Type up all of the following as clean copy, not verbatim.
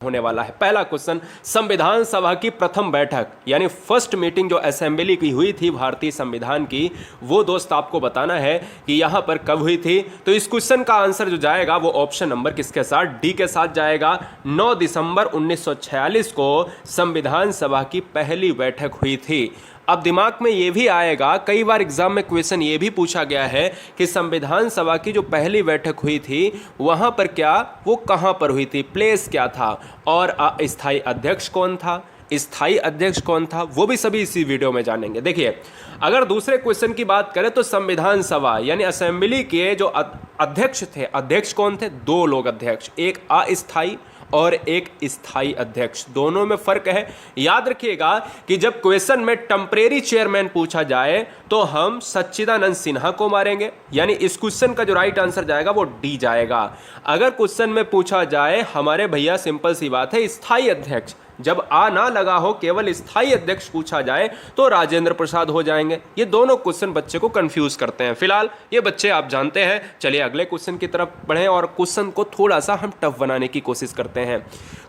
होने वाला है। पहला क्वेश्चन, संविधान सभा की प्रथम बैठक यानी फर्स्ट मीटिंग जो असेंबली की हुई थी भारतीय संविधान की, वो दोस्त आपको बताना है कि यहां पर कब हुई थी। तो इस क्वेश्चन का आंसर जो जाएगा वो ऑप्शन नंबर किसके साथ, डी के साथ जाएगा। 9 दिसंबर 1946 को संविधान सभा की पहली बैठक हुई थी। अब दिमाग में ये भी आएगा, कई बार एग्जाम में क्वेश्चन ये भी पूछा गया है कि संविधान सभा की जो पहली बैठक हुई थी वहां पर क्या, वो कहां पर हुई थी, प्लेस क्या था, और अस्थायी अध्यक्ष कौन था, स्थायी अध्यक्ष कौन था, वो भी सभी इसी वीडियो में जानेंगे। देखिए, अगर दूसरे क्वेश्चन की बात करें तो संविधान सभा यानी असेंबली के जो अध्यक्ष थे, अध्यक्ष कौन थे, दो लोग अध्यक्ष, एक अस्थायी और एक स्थायी अध्यक्ष, दोनों में फर्क है। याद रखिएगा कि जब क्वेश्चन में टेम्परेरी चेयरमैन पूछा जाए तो हम सच्चिदानंद सिन्हा को मारेंगे, यानी इस क्वेश्चन का जो राइट आंसर जाएगा वो डी जाएगा। अगर क्वेश्चन में पूछा जाए हमारे भैया, सिंपल सी बात है, स्थायी अध्यक्ष, जब आ ना लगा हो, केवल स्थायी अध्यक्ष पूछा जाए तो राजेंद्र प्रसाद हो जाएंगे। ये दोनों क्वेश्चन बच्चे को कंफ्यूज करते हैं। फिलहाल ये बच्चे आप जानते हैं। चलिए अगले क्वेश्चन की तरफ बढ़ें और क्वेश्चन को थोड़ा सा हम टफ बनाने की कोशिश करते हैं।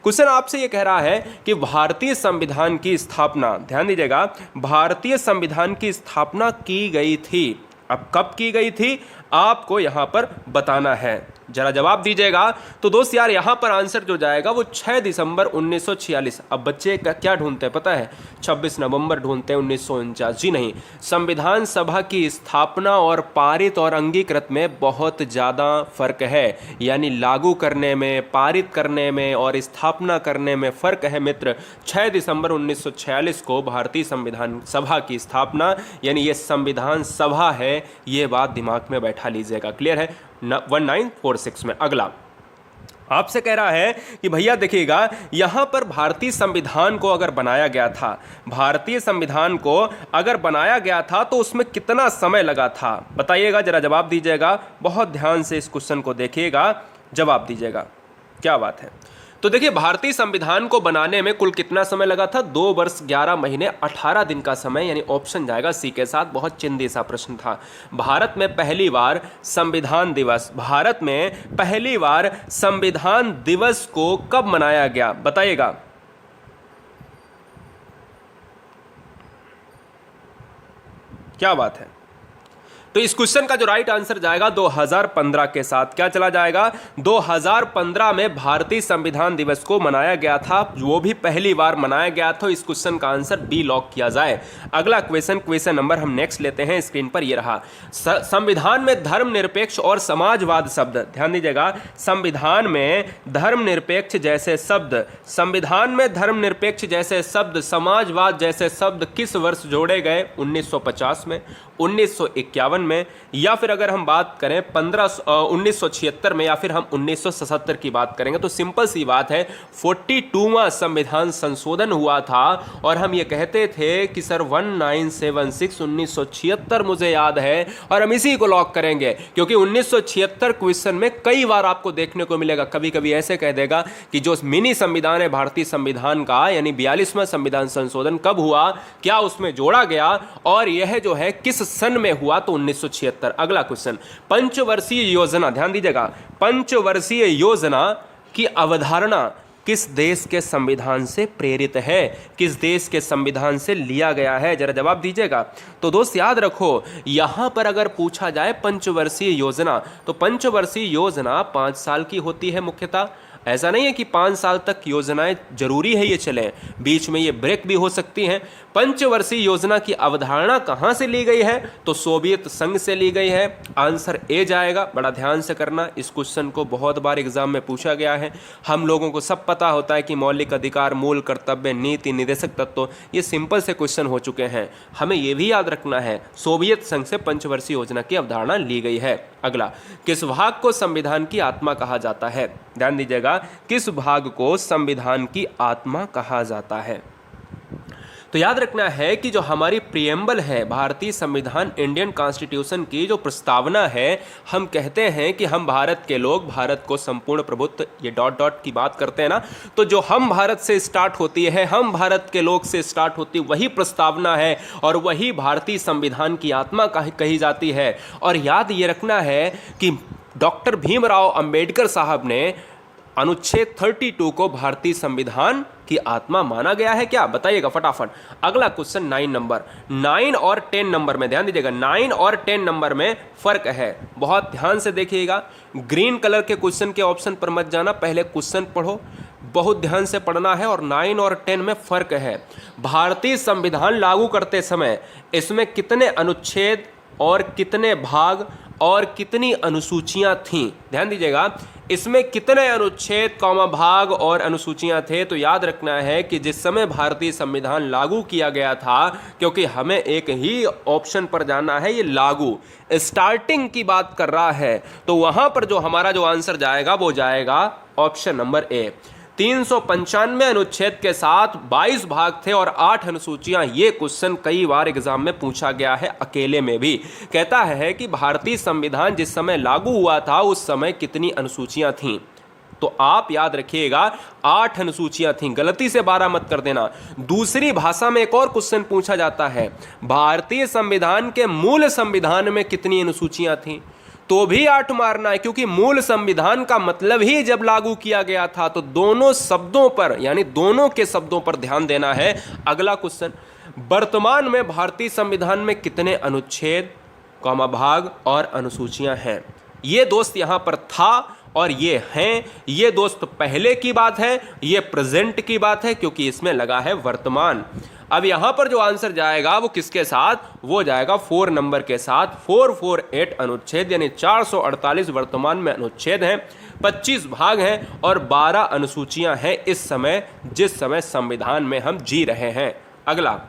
क्वेश्चन आपसे ये कह रहा है कि भारतीय संविधान की स्थापना, ध्यान दीजिएगा, भारतीय संविधान की स्थापना की गई थी। अब कब की गई थी आपको यहां पर बताना है, जरा जवाब दीजिएगा। तो दोस्त यार यहां पर आंसर जो जाएगा वो 6 दिसंबर 1946। अब बच्चे क्या ढूंढते हैं पता है, 26 नवंबर ढूंढते हैं 1949। जी नहीं, संविधान सभा की स्थापना और पारित और अंगीकृत में बहुत ज़्यादा फर्क है, यानी लागू करने में, पारित करने में और स्थापना करने में फ़र्क है मित्र। 6 दिसंबर 1946 को भारतीय संविधान सभा की स्थापना, यानी ये संविधान सभा है, ये बात दिमाग में बैठा लीजिएगा। क्लियर है? 1946 में। अगला आपसे कह रहा है कि भैया देखिएगा, यहां पर भारतीय संविधान को अगर बनाया गया था, भारतीय संविधान को अगर बनाया गया था तो उसमें कितना समय लगा था, बताइएगा, जरा जवाब दीजिएगा। बहुत ध्यान से इस क्वेश्चन को देखिएगा, जवाब दीजिएगा। क्या बात है? तो देखिए, भारतीय संविधान को बनाने में कुल कितना समय लगा था, 2 वर्ष 11 महीने 18 दिन का समय, यानी ऑप्शन जाएगा सी के साथ। बहुत चिंदी सा प्रश्न था। भारत में पहली बार संविधान दिवस, भारत में पहली बार संविधान दिवस को कब मनाया गया, बताइएगा। क्या बात है? तो इस क्वेश्चन का जो राइट आंसर जाएगा 2015 के साथ। क्या चला जाएगा? 2015 में भारतीय संविधान दिवस को मनाया गया था, वो भी पहली बार मनाया गया था। इस क्वेश्चन का आंसर बी लॉक किया जाए। अगला क्वेश्चन नंबर हम नेक्स्ट लेते हैं, स्क्रीन पर ये रहा। संविधान में धर्मनिरपेक्ष और समाजवाद शब्द, ध्यान दीजिएगा, संविधान में धर्मनिरपेक्ष जैसे शब्द, संविधान में धर्मनिरपेक्ष जैसे शब्द, समाजवाद जैसे शब्द किस वर्ष जोड़े गए? 1950 में, 1951 में, या फिर अगर हम बात करें 1976 में, या फिर हम 1977 की बात करेंगे। तो सिंपल सी बात है, 42वां संविधान संशोधन हुआ था और हम ये कहते थे कि सर 1976 1976 मुझे याद है, और हम इसी को लॉक करेंगे क्योंकि 1976 क्वेश्चन में कई बार आपको देखने को मिलेगा। कभी कभी ऐसे कह देगा कि जो मिनी संविधान है भारतीय संविधान का, यानी 42वां संविधान संशोधन कब हुआ, क्या उसमें जोड़ा गया, और यह जो है किस सन में हुआ, तो 1976। अगला क्वेश्चन, पंचवर्षीय योजना, ध्यान दीजिएगा, पंचवर्षीय योजना की अवधारणा किस देश के संविधान से प्रेरित है, किस देश के संविधान से लिया गया है, जरा जवाब दीजिएगा। तो दोस्त याद रखो, यहां पर अगर पूछा जाए पंचवर्षीय योजना, तो पंचवर्षीय योजना 5 साल की होती है मुख्यतः। ऐसा नहीं है कि 5 साल तक योजनाएं जरूरी है ये चलें, बीच में ये ब्रेक भी हो सकती हैं। पंचवर्षीय योजना की अवधारणा कहां से ली गई है, तो सोवियत संघ से ली गई है। आंसर ए जाएगा। बड़ा ध्यान से करना, इस क्वेश्चन को बहुत बार एग्जाम में पूछा गया है। हम लोगों को सब पता होता है कि मौलिक अधिकार, मूल कर्तव्य, नीति, निर्देशक तत्व, ये सिंपल से क्वेश्चन हो चुके हैं। हमें यह भी याद रखना है, सोवियत संघ से पंचवर्षीय योजना की अवधारणा ली गई है। अगला, किस भाग को संविधान की आत्मा कहा जाता है? ध्यान दीजिएगा, किस भाग को संविधान की आत्मा कहा जाता है? तो याद रखना है कि जो हमारी प्रियम्बल है, भारतीय संविधान, इंडियन कॉन्स्टिट्यूशन की जो प्रस्तावना है, हम कहते हैं कि हम भारत के लोग, भारत को संपूर्ण प्रभुत्व, ये डॉट डॉट की बात करते हैं ना, तो जो हम भारत से स्टार्ट होती है, हम भारत के लोग से स्टार्ट होती, वही प्रस्तावना है और वही भारतीय संविधान की आत्मा कही जाती है। और याद ये रखना है कि डॉक्टर भीमराव अंबेडकर साहब ने अनुच्छेद 32 को भारतीय संविधान की आत्मा माना गया है क्या? बताइएगा फटाफट। अगला क्वेश्चन 9 नंबर, 9 और 10 नंबर में ध्यान दीजिएगा, 9 और 10 नंबर में फर्क है, बहुत ध्यान से देखिएगा। ग्रीन कलर के क्वेश्चन के ऑप्शन पर मत जाना, पहले क्वेश्चन पढ़ो, बहुत ध्यान से पढ़ना है। और 9 और 10 में फर्क है। भारतीय संविधान लागू करते समय इसमें कितने अनुच्छेद और कितने भाग और कितनी अनुसूचियां थीं? ध्यान दीजिएगा, इसमें कितने अनुच्छेद कौमा भाग और अनुसूचियां थे? तो याद रखना है कि जिस समय भारतीय संविधान लागू किया गया था, क्योंकि हमें एक ही ऑप्शन पर जाना है, ये लागू स्टार्टिंग की बात कर रहा है, तो वहां पर जो हमारा जो आंसर जाएगा वो जाएगा ऑप्शन नंबर ए। 395 अनुच्छेद के साथ 22 भाग थे और 8 अनुसूचियां। ये क्वेश्चन कई बार एग्जाम में पूछा गया है, अकेले में भी। कहता है कि भारतीय संविधान जिस समय लागू हुआ था उस समय कितनी अनुसूचियां थीं? तो आप याद रखिएगा 8 अनुसूचियां थीं, गलती से 12 मत कर देना। दूसरी भाषा में एक और क्वेश्चन पूछा जाता है, भारतीय संविधान के मूल संविधान में कितनी अनुसूचियां थीं? तो भी 8 मारना है, क्योंकि मूल संविधान का मतलब ही जब लागू किया गया था, तो दोनों शब्दों पर यानी दोनों के शब्दों पर ध्यान देना है। अगला क्वेश्चन, वर्तमान में भारतीय संविधान में कितने अनुच्छेद कौमा भाग और अनुसूचियां हैं? ये दोस्त यहां पर था और ये हैं। ये दोस्त पहले की बात है, ये प्रेजेंट की बात है, क्योंकि इसमें लगा है वर्तमान। अब यहां पर जो आंसर जाएगा वो किसके साथ? वो जाएगा 4 नंबर के साथ। 448 अनुच्छेद, यानी 448 वर्तमान में अनुच्छेद हैं, 25 भाग हैं और 12 अनुसूचियां हैं इस समय, जिस समय संविधान में हम जी रहे हैं। अगला,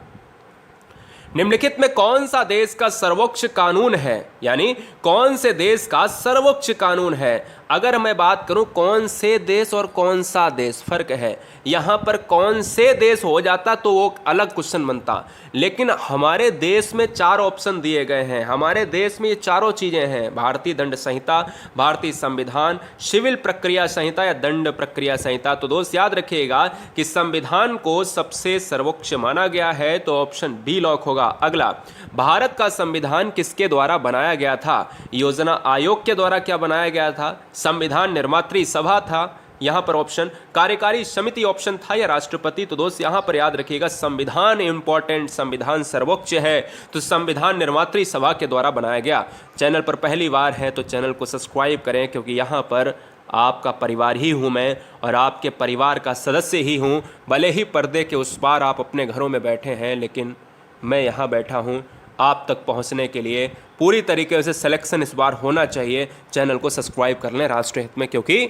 निम्नलिखित में कौन सा देश का सर्वोच्च कानून है? यानी कौन से देश का सर्वोच्च कानून है? अगर मैं बात करूं कौन से देश और कौन सा देश, फर्क है। यहां पर कौन से देश हो जाता तो वो अलग क्वेश्चन बनता, लेकिन हमारे देश में 4 ऑप्शन दिए गए हैं। हमारे देश में ये चारों चीजें हैं, भारतीय दंड संहिता, भारतीय संविधान, सिविल प्रक्रिया संहिता या दंड प्रक्रिया संहिता। तो दोस्त याद रखिएगा कि संविधान को सबसे सर्वोच्च माना गया है, तो ऑप्शन बी लॉक होगा। अगला, भारत का संविधान किसके द्वारा बनाया गया था? योजना आयोग के द्वारा क्या बनाया गया था? संविधान निर्मात्री सभा था, यहां पर ऑप्शन कार्यकारी समिति ऑप्शन था, या राष्ट्रपति? तो दोस्त यहां पर याद रखिएगा संविधान इंपॉर्टेंट, संविधान सर्वोच्च है, तो संविधान निर्मात्री सभा के द्वारा बनाया गया। चैनल पर पहली बार है तो चैनल को सब्सक्राइब करें, क्योंकि यहां पर आपका परिवार ही हूं मैं और आपके परिवार का सदस्य ही हूं। भले ही पर्दे के उस पार आप अपने घरों में बैठे हैं, लेकिन मैं यहाँ बैठा हूँ आप तक पहुँचने के लिए। पूरी तरीके से सिलेक्शन इस बार होना चाहिए। चैनल को सब्सक्राइब कर लें राष्ट्र हित में, क्योंकि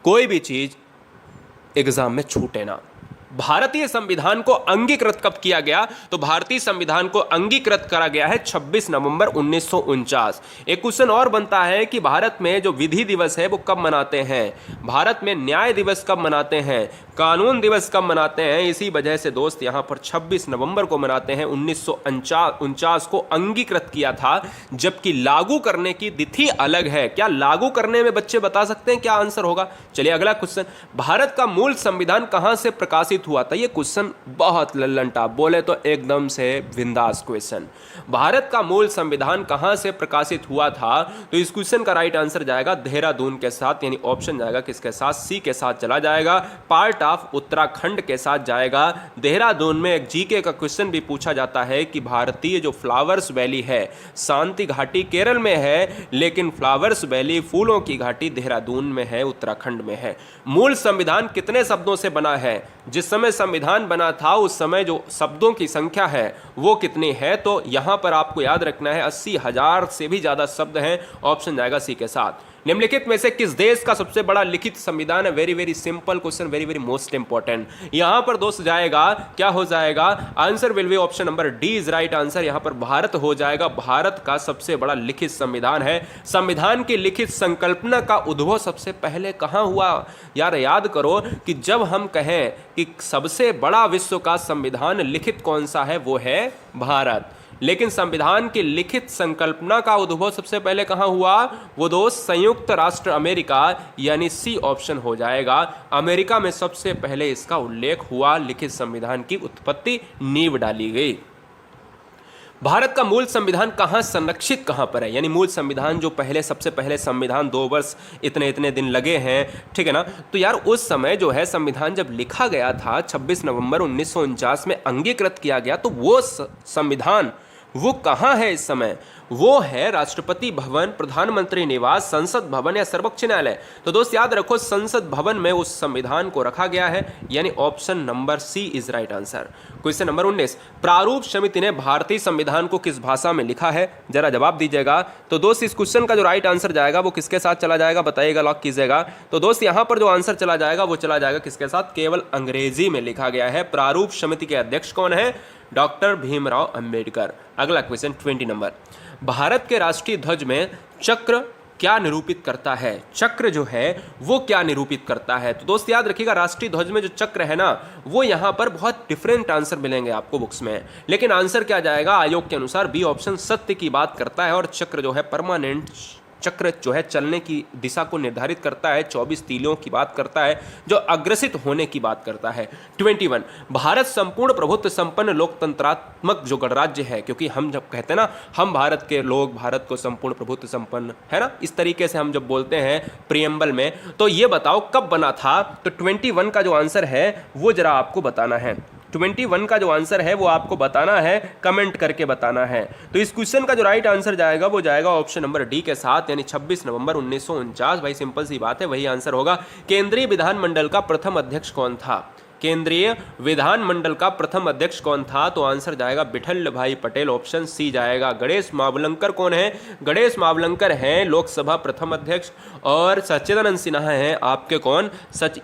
कोई भी चीज़ एग्ज़ाम में छूटे ना। भारतीय संविधान को अंगीकृत कब किया गया? तो भारतीय संविधान को अंगीकृत करा गया है 26 नवंबर 1949। एक क्वेश्चन और बनता है कि भारत में जो विधि दिवस है वो कब मनाते हैं? भारत में न्याय दिवस कब मनाते हैं? कानून दिवस कब मनाते हैं? इसी वजह से दोस्त यहाँ पर 26 नवंबर को मनाते हैं। 1949 को अंगीकृत किया था, जबकि लागू करने की तिथि अलग है। क्या लागू करने में बच्चे बता सकते हैं क्या आंसर होगा? चलिए अगला क्वेश्चन, भारत का मूल संविधान कहां से प्रकाशित हुआ था? ये क्वेश्चन बहुत लल्लनटा, बोले तो एकदम से बिंदास क्वेश्चन। भारत का मूल संविधान कहां से प्रकाशित हुआ था? तो इस क्वेश्चन का राइट आंसर जाएगा देहरादून के साथ, यानी ऑप्शन जाएगा किसके साथ? सी के साथ चला जाएगा। पार्ट ऑफ उत्तराखंड के साथ जाएगा। देहरादून में एक जीके का क्वेश्चन भी पूछा जाता है कि भारतीय जो फ्लावर्स वैली है, शांति घाटी केरल में है, लेकिन फ्लावर्स वैली फूलों की घाटी देहरादून में है, उत्तराखंड में है। मूल संविधान कितने शब्दों से बना है? जिस समय संविधान बना था उस समय जो शब्दों की संख्या है वो कितनी है? तो यहां पर आपको याद रखना है 80,000 से भी ज्यादा शब्द हैं। ऑप्शन जाएगा सी के साथ। निम्नलिखित में से किस देश का सबसे बड़ा लिखित संविधान है? Very very simple question, very very most important. यहां पर दोस्त जाएगा, क्या हो जाएगा? Answer will be option number D is right answer. यहां पर भारत हो जाएगा। भारत का सबसे बड़ा लिखित संविधान है। संविधान की लिखित संकल्पना का उद्भव सबसे पहले कहां हुआ? यार याद करो कि जब हम कहें कि सबसे बड़ा विश्व का संविधान लिखित कौन सा है, वो है भारत। लेकिन संविधान की लिखित संकल्पना का उद्भव सबसे पहले कहां हुआ? वो दोस्त संयुक्त राष्ट्र अमेरिका, यानी सी ऑप्शन हो जाएगा। अमेरिका में सबसे पहले इसका उल्लेख हुआ, लिखित संविधान की उत्पत्ति नींव डाली गई। भारत का मूल संविधान कहाँ संरक्षित कहाँ पर है, यानी मूल संविधान जो पहले सबसे पहले संविधान 2 वर्ष इतने इतने दिन लगे हैं, ठीक है ना। तो यार उस समय जो है संविधान जब लिखा गया था 26 नवंबर 1949 में अंगीकृत किया गया, तो वो संविधान वो कहाँ है इस समय? वो है राष्ट्रपति भवन, प्रधानमंत्री निवास, संसद भवन या सर्वोच्च न्यायालय। तो दोस्त याद रखो संसद भवन में उस संविधान को रखा गया है, यानी option number C is right answer. Question number 19, प्रारूप समिति ने भारतीय संविधान को किस भाषा में लिखा है? जरा जवाब दीजिएगा। तो दोस्त इस क्वेश्चन का जो राइट आंसर जाएगा वो किसके साथ चला जाएगा, बताइएगा, लॉक कीजिएगा। तो दोस्त यहां पर जो आंसर चला जाएगा वो चला जाएगा किसके साथ? केवल अंग्रेजी में लिखा गया है। प्रारूप समिति के अध्यक्ष कौन है? डॉक्टर भीमराव अंबेडकर। अगला क्वेश्चन 20 नंबर, भारत के राष्ट्रीय ध्वज में चक्र क्या निरूपित करता है? चक्र जो है वो क्या निरूपित करता है? तो दोस्त याद रखिएगा राष्ट्रीय ध्वज में जो चक्र है ना, वो यहां पर बहुत डिफरेंट आंसर मिलेंगे आपको बुक्स में, लेकिन आंसर क्या जाएगा? आयोग के अनुसार बी ऑप्शन सत्य की बात करता है, और चक्र जो है परमानेंट चक्र जो है चलने की दिशा को निर्धारित करता है, 24 तीलियों की बात करता है, जो अग्रसित होने की बात करता है। 21, भारत संपूर्ण प्रभुत्व संपन्न लोकतंत्रात्मक जो गणराज्य है, क्योंकि हम जब कहते हैं ना हम भारत के लोग, भारत को संपूर्ण प्रभुत्व संपन्न, है ना, इस तरीके से हम जब बोलते हैं प्रियम्बल में, तो ये बताओ कब बना था? तो 21 का जो आंसर है वो जरा आपको बताना है। 21 का जो आंसर है वो आपको बताना है, कमेंट करके बताना है। तो इस क्वेश्चन का जो राइट आंसर जाएगा वो जाएगा ऑप्शन नंबर डी के साथ, यानी 26 नवंबर 1949। भाई सिंपल सी बात है, वही आंसर होगा। केंद्रीय विधानमंडल का प्रथम अध्यक्ष कौन था? केंद्रीय विधानमंडल का प्रथम अध्यक्ष कौन था? तो आंसर जाएगा विठल भाई पटेल, ऑप्शन सी जाएगा। गणेश मावलंकर कौन है? गणेश मावलंकर हैं लोकसभा प्रथम अध्यक्ष, और सच्चिदानंद सिन्हा हैं आपके कौन?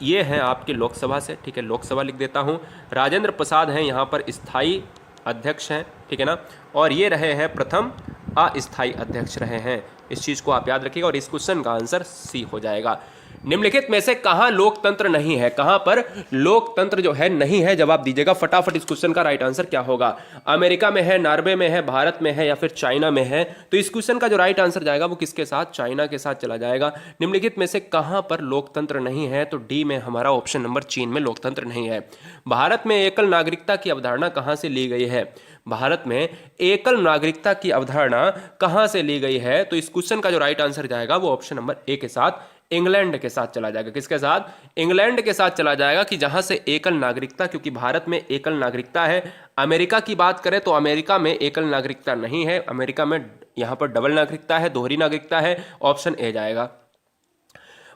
ये हैं आपके लोकसभा से, ठीक है, लोकसभा लिख देता हूं। राजेंद्र प्रसाद हैं यहाँ पर स्थायी अध्यक्ष हैं, ठीक है ना, और ये रहे हैं प्रथम अस्थायी अध्यक्ष रहे हैं। इस चीज को आप याद रखिएगा, और इस क्वेश्चन का आंसर सी हो जाएगा। निम्नलिखित में से कहां लोकतंत्र नहीं है? कहां पर लोकतंत्र जो है नहीं है? जवाब दीजिएगा फटाफट। इस क्वेश्चन का राइट आंसर क्या होगा? अमेरिका में है, नॉर्वे में है, भारत में है, या फिर चाइना में है? तो इस क्वेश्चन का जो राइट आंसर जाएगा वो किसके साथ? चाइना के साथ चला जाएगा। निम्नलिखित में से कहां पर लोकतंत्र नहीं है? तो डी में हमारा ऑप्शन नंबर चीन में लोकतंत्र नहीं है। भारत में एकल नागरिकता की अवधारणा कहां से ली गई है? भारत में एकल नागरिकता की अवधारणा कहां से ली गई है? तो इस क्वेश्चन का जो राइट आंसर जाएगा वो ऑप्शन नंबर ए के साथ, इंग्लैंड के साथ चला जाएगा। किसके साथ? इंग्लैंड के साथ चला जाएगा, कि जहां से एकल नागरिकता, क्योंकि भारत में एकल नागरिकता है। अमेरिका की बात करें तो अमेरिका में एकल नागरिकता नहीं है, अमेरिका में यहां पर डबल नागरिकता है, दोहरी नागरिकता है। ऑप्शन ए जाएगा।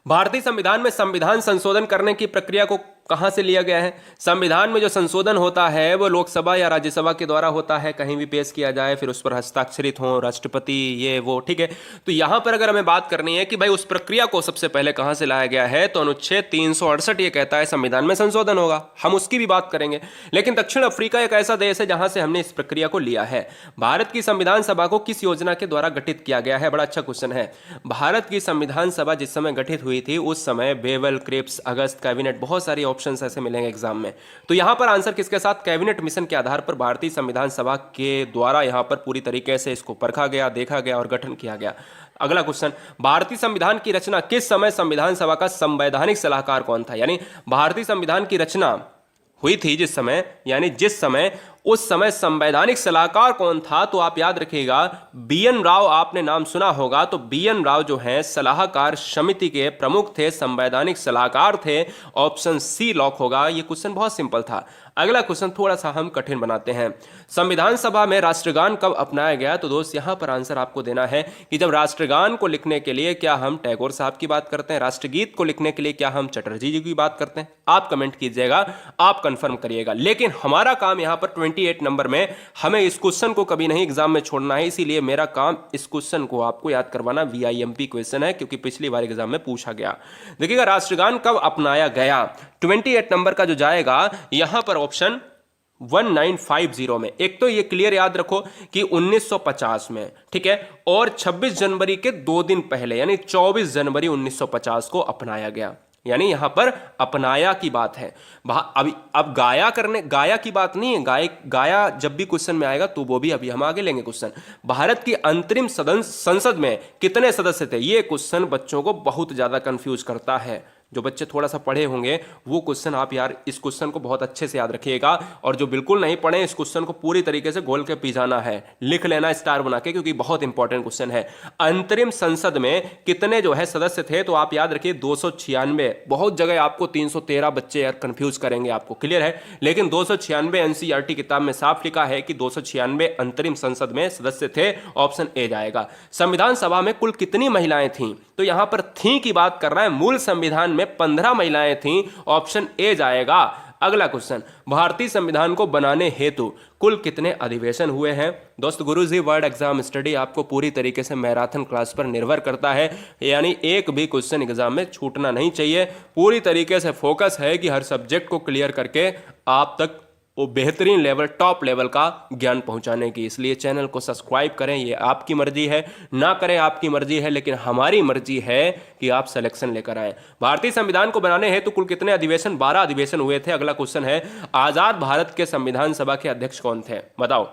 भारतीय संविधान में संविधान संशोधन करने की प्रक्रिया को कहां से लिया गया है? संविधान में जो संशोधन होता है वो लोकसभा या राज्यसभा के द्वारा होता है, कहीं भी पेश किया जाए, फिर उस पर हस्ताक्षरित हो राष्ट्रपति, ये वो, ठीक है। तो यहां पर अगर हमें बात करनी है कि भाई उस प्रक्रिया को सबसे पहले कहां से लाया गया है, तो अनुच्छेद 368 ये कहता है संविधान में संशोधन होगा, हम उसकी भी बात करेंगे। लेकिन दक्षिण अफ्रीका एक ऐसा देश है जहां से हमने इस प्रक्रिया को लिया है। भारत की संविधान सभा को किस योजना के द्वारा गठित किया गया है? बड़ा अच्छा क्वेश्चन है। भारत की संविधान सभा जिस समय गठित हुई थी उस समय बेवल, क्रिप्स, अगस्त, कैबिनेट, बहुत सारी ऑप्शंस ऐसे मिलेंगे एग्जाम में। तो यहां पर आंसर किसके साथ? कैबिनेट मिशन के आधार पर भारतीय संविधान सभा के द्वारा यहां पर पूरी तरीके से इसको परखा गया, देखा गया और गठन किया गया। अगला क्वेश्चन, भारतीय संविधान की रचना किस समय संविधान सभा का संवैधानिक सलाहकार कौन था? यानी भारतीय संविधान की रचना हुई थी जिस समय, यानी जिस समय, उस समय संवैधानिक सलाहकार कौन था? तो आप याद रखिएगा बीएन राव, आपने नाम सुना होगा। तो बीएन राव जो है सलाहकार समिति के प्रमुख थे, संवैधानिक सलाहकार थे। ऑप्शन सी लॉक होगा। ये क्वेश्चन बहुत सिंपल था। अगला क्वेश्चन थोड़ा सा हम कठिन बनाते हैं। संविधान सभा में राष्ट्रगान कब अपनाया गया? तो दोस्त यहां पर आंसर आपको देना है कि जब राष्ट्रगान को लिखने के लिए क्या हम टैगोर साहब की बात करते हैं, राष्ट्रगीत को लिखने के लिए क्या हम चटर्जी जी की बात करते हैं? आप कमेंट कीजिएगा, आप कंफर्म करिएगा। लेकिन हमारा काम यहां पर 28 नंबर में, हमें इस क्वेश्चन को कभी नहीं एग्जाम में छोड़ना है, इसीलिए मेरा काम इस क्वेश्चन को आपको याद करवाना। VIMP क्वेश्चन है, क्योंकि पिछली बार एग्जाम में पूछा गया। देखिएगा राष्ट्रगान कब अपनाया गया? 28 नंबर का जो जाएगा यहां पर ऑप्शन 1950 में। एक तो ये क्लियर याद रखो कि 1950 में, ठीक है, और 26 जनवरी के 2 दिन पहले यानी 24 जनवरी 1950 को अपनाया गया। यानी यहां पर अपनाया की बात है। अब गाया की बात नहीं है। गाया जब भी क्वेश्चन में आएगा तो वो भी अभी हम आगे लेंगे क्वेश्चन। भारत की अंतरिम संसद में कितने सदस्य थे? ये क्वेश्चन बच्चों को बहुत ज्यादा कंफ्यूज करता है। जो बच्चे थोड़ा सा पढ़े होंगे वो क्वेश्चन आप यार इस क्वेश्चन को बहुत अच्छे से याद रखिएगा, और जो बिल्कुल नहीं पढ़े इस क्वेश्चन को पूरी तरीके से घोल के पी जाना है, लिख लेना स्टार बना के, क्योंकि बहुत इंपॉर्टेंट क्वेश्चन है। अंतरिम संसद में कितने जो है सदस्य थे, तो आप याद रखिए 296। बहुत जगह आपको 313 बच्चे यार कंफ्यूज करेंगे, आपको क्लियर है, लेकिन 296 एनसीईआरटी किताब में साफ लिखा है कि 296 अंतरिम संसद में सदस्य थे, ऑप्शन ए जाएगा। संविधान सभा में कुल कितनी महिलाएं थीं, तो यहां पर थी की बात कर रहा है, मूल संविधान में 15 महिलाएं थीं, ऑप्शन ए जाएगा। अगला क्वेश्चन, भारतीय संविधान को बनाने हेतु कुल कितने अधिवेशन हुए हैं। दोस्त गुरुजी वर्ड एग्जाम स्टडी आपको पूरी तरीके से मैराथन क्लास पर निर्भर करता है, यानी एक भी क्वेश्चन एग्जाम में छूटना नहीं चाहिए। पूरी तरीके से फोकस है कि हर सब्जेक्ट को क्लियर करके आप तक वो बेहतरीन लेवल, टॉप लेवल का ज्ञान पहुंचाने की। इसलिए चैनल को सब्सक्राइब करें, ये आपकी मर्जी है, ना करें आपकी मर्जी है, लेकिन हमारी मर्जी है कि आप सिलेक्शन लेकर आए। भारतीय संविधान को बनाने हेतु कुल कितने अधिवेशन, 12 अधिवेशन हुए थे। अगला क्वेश्चन है, आजाद भारत के संविधान सभा के अध्यक्ष कौन थे, बताओ।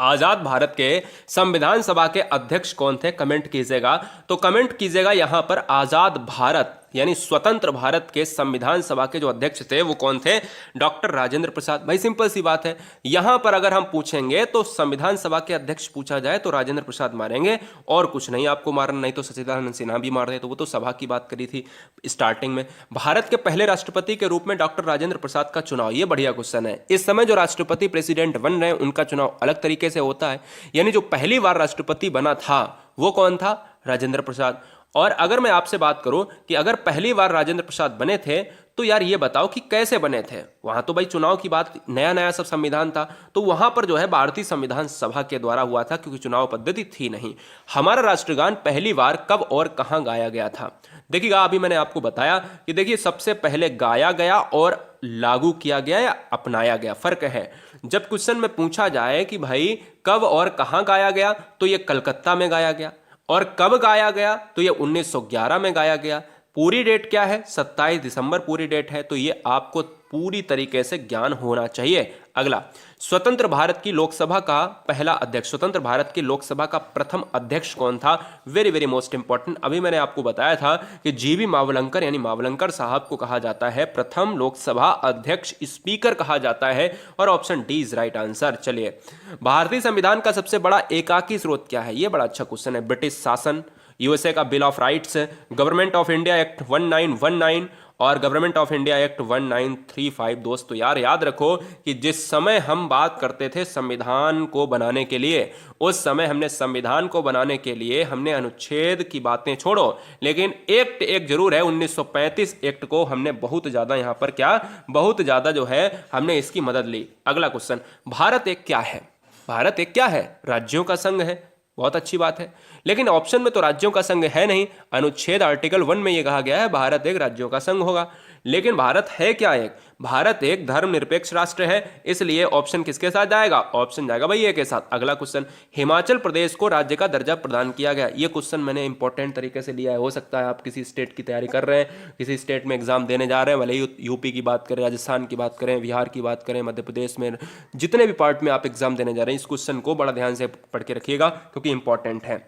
आजाद भारत के संविधान सभा के अध्यक्ष कौन थे, कमेंट कीजिएगा। तो कमेंट कीजिएगा यहां पर, आजाद भारत यानी स्वतंत्र भारत के संविधान सभा के जो अध्यक्ष थे वो कौन थे, डॉक्टर राजेंद्र प्रसाद। भाई सिंपल सी बात है, यहां पर अगर हम पूछेंगे तो संविधान सभा के अध्यक्ष पूछा जाए तो राजेंद्र प्रसाद मारेंगे, और कुछ नहीं आपको मारना, नहीं तो सच्चिदानंद सिन्हा भी मार दे, तो वो तो सभा की बात करी थी स्टार्टिंग में। भारत के पहले राष्ट्रपति के रूप में डॉक्टर राजेंद्र प्रसाद का चुनाव, ये बढ़िया क्वेश्चन है। इस समय जो राष्ट्रपति प्रेसिडेंट बन रहे हैं उनका चुनाव अलग तरीके से होता है, यानी जो पहली बार राष्ट्रपति बना था वो कौन था, राजेंद्र प्रसाद। और अगर मैं आपसे बात करूं कि अगर पहली बार राजेंद्र प्रसाद बने थे तो यार ये बताओ कि कैसे बने थे। वहां तो भाई चुनाव की बात, नया नया सब संविधान था, तो वहां पर जो है भारतीय संविधान सभा के द्वारा हुआ था, क्योंकि चुनाव पद्धति थी नहीं। हमारा राष्ट्रगान पहली बार कब और कहां गाया गया था, देखिएगा अभी मैंने आपको बताया कि देखिए सबसे पहले गाया गया और लागू किया गया या अपनाया गया, फर्क है। जब क्वेश्चन में पूछा जाए कि भाई कब और कहां गाया गया, तो ये कलकत्ता में गाया गया, और कब गाया गया तो ये 1911 में गाया गया। पूरी डेट क्या है, 27 दिसंबर पूरी डेट है, तो ये आपको पूरी तरीके से ज्ञान होना चाहिए। अगला, स्वतंत्र भारत की लोकसभा का पहला अध्यक्ष, स्वतंत्र भारत की लोकसभा का प्रथम अध्यक्ष कौन था, वेरी वेरी मोस्ट इंपॉर्टेंट। अभी मैंने आपको बताया था कि जीवी मावलंकर यानी मावलंकर साहब को कहा जाता है प्रथम लोकसभा अध्यक्ष, स्पीकर कहा जाता है, और option D is right answer. चलिए, भारतीय संविधान का सबसे बड़ा एकाकी स्रोत क्या है, ये बड़ा अच्छा क्वेश्चन है। ब्रिटिश शासन, यूएसए का bill of rights, government of India act 1919 और गवर्नमेंट ऑफ इंडिया एक्ट 1935। दोस्तों यार याद रखो कि जिस समय हम बात करते थे संविधान को बनाने के लिए, उस समय हमने संविधान को बनाने के लिए हमने अनुच्छेद की बातें छोड़ो, लेकिन एक्ट एक जरूर है, 1935 एक्ट को हमने बहुत ज्यादा यहां पर क्या, बहुत ज्यादा जो है हमने इसकी मदद ली। अगला क्वेश्चन, भारत एक क्या है, भारत एक क्या है, राज्यों का संघ है, बहुत अच्छी बात है, लेकिन ऑप्शन में तो राज्यों का संघ है नहीं। अनुच्छेद आर्टिकल 1 में यह कहा गया है भारत एक राज्यों का संघ होगा, लेकिन भारत है क्या, एक भारत एक धर्मनिरपेक्ष राष्ट्र है, इसलिए ऑप्शन किसके साथ जाएगा, ऑप्शन जाएगा भाई ए के साथ। अगला क्वेश्चन, हिमाचल प्रदेश को राज्य का दर्जा प्रदान किया गया, ये क्वेश्चन मैंने इंपॉर्टेंट तरीके से लिया है। हो सकता है आप किसी स्टेट की तैयारी कर रहे हैं, किसी स्टेट में एग्जाम देने जा रहे हैं, भले ही यूपी की बात करें, राजस्थान की बात करें, बिहार की बात करें, मध्य प्रदेश में, जितने भी पार्ट में आप एग्जाम देने जा रहे हैं, इस क्वेश्चन को बड़ा ध्यान से पढ़ के रखिएगा क्योंकि इंपॉर्टेंट है।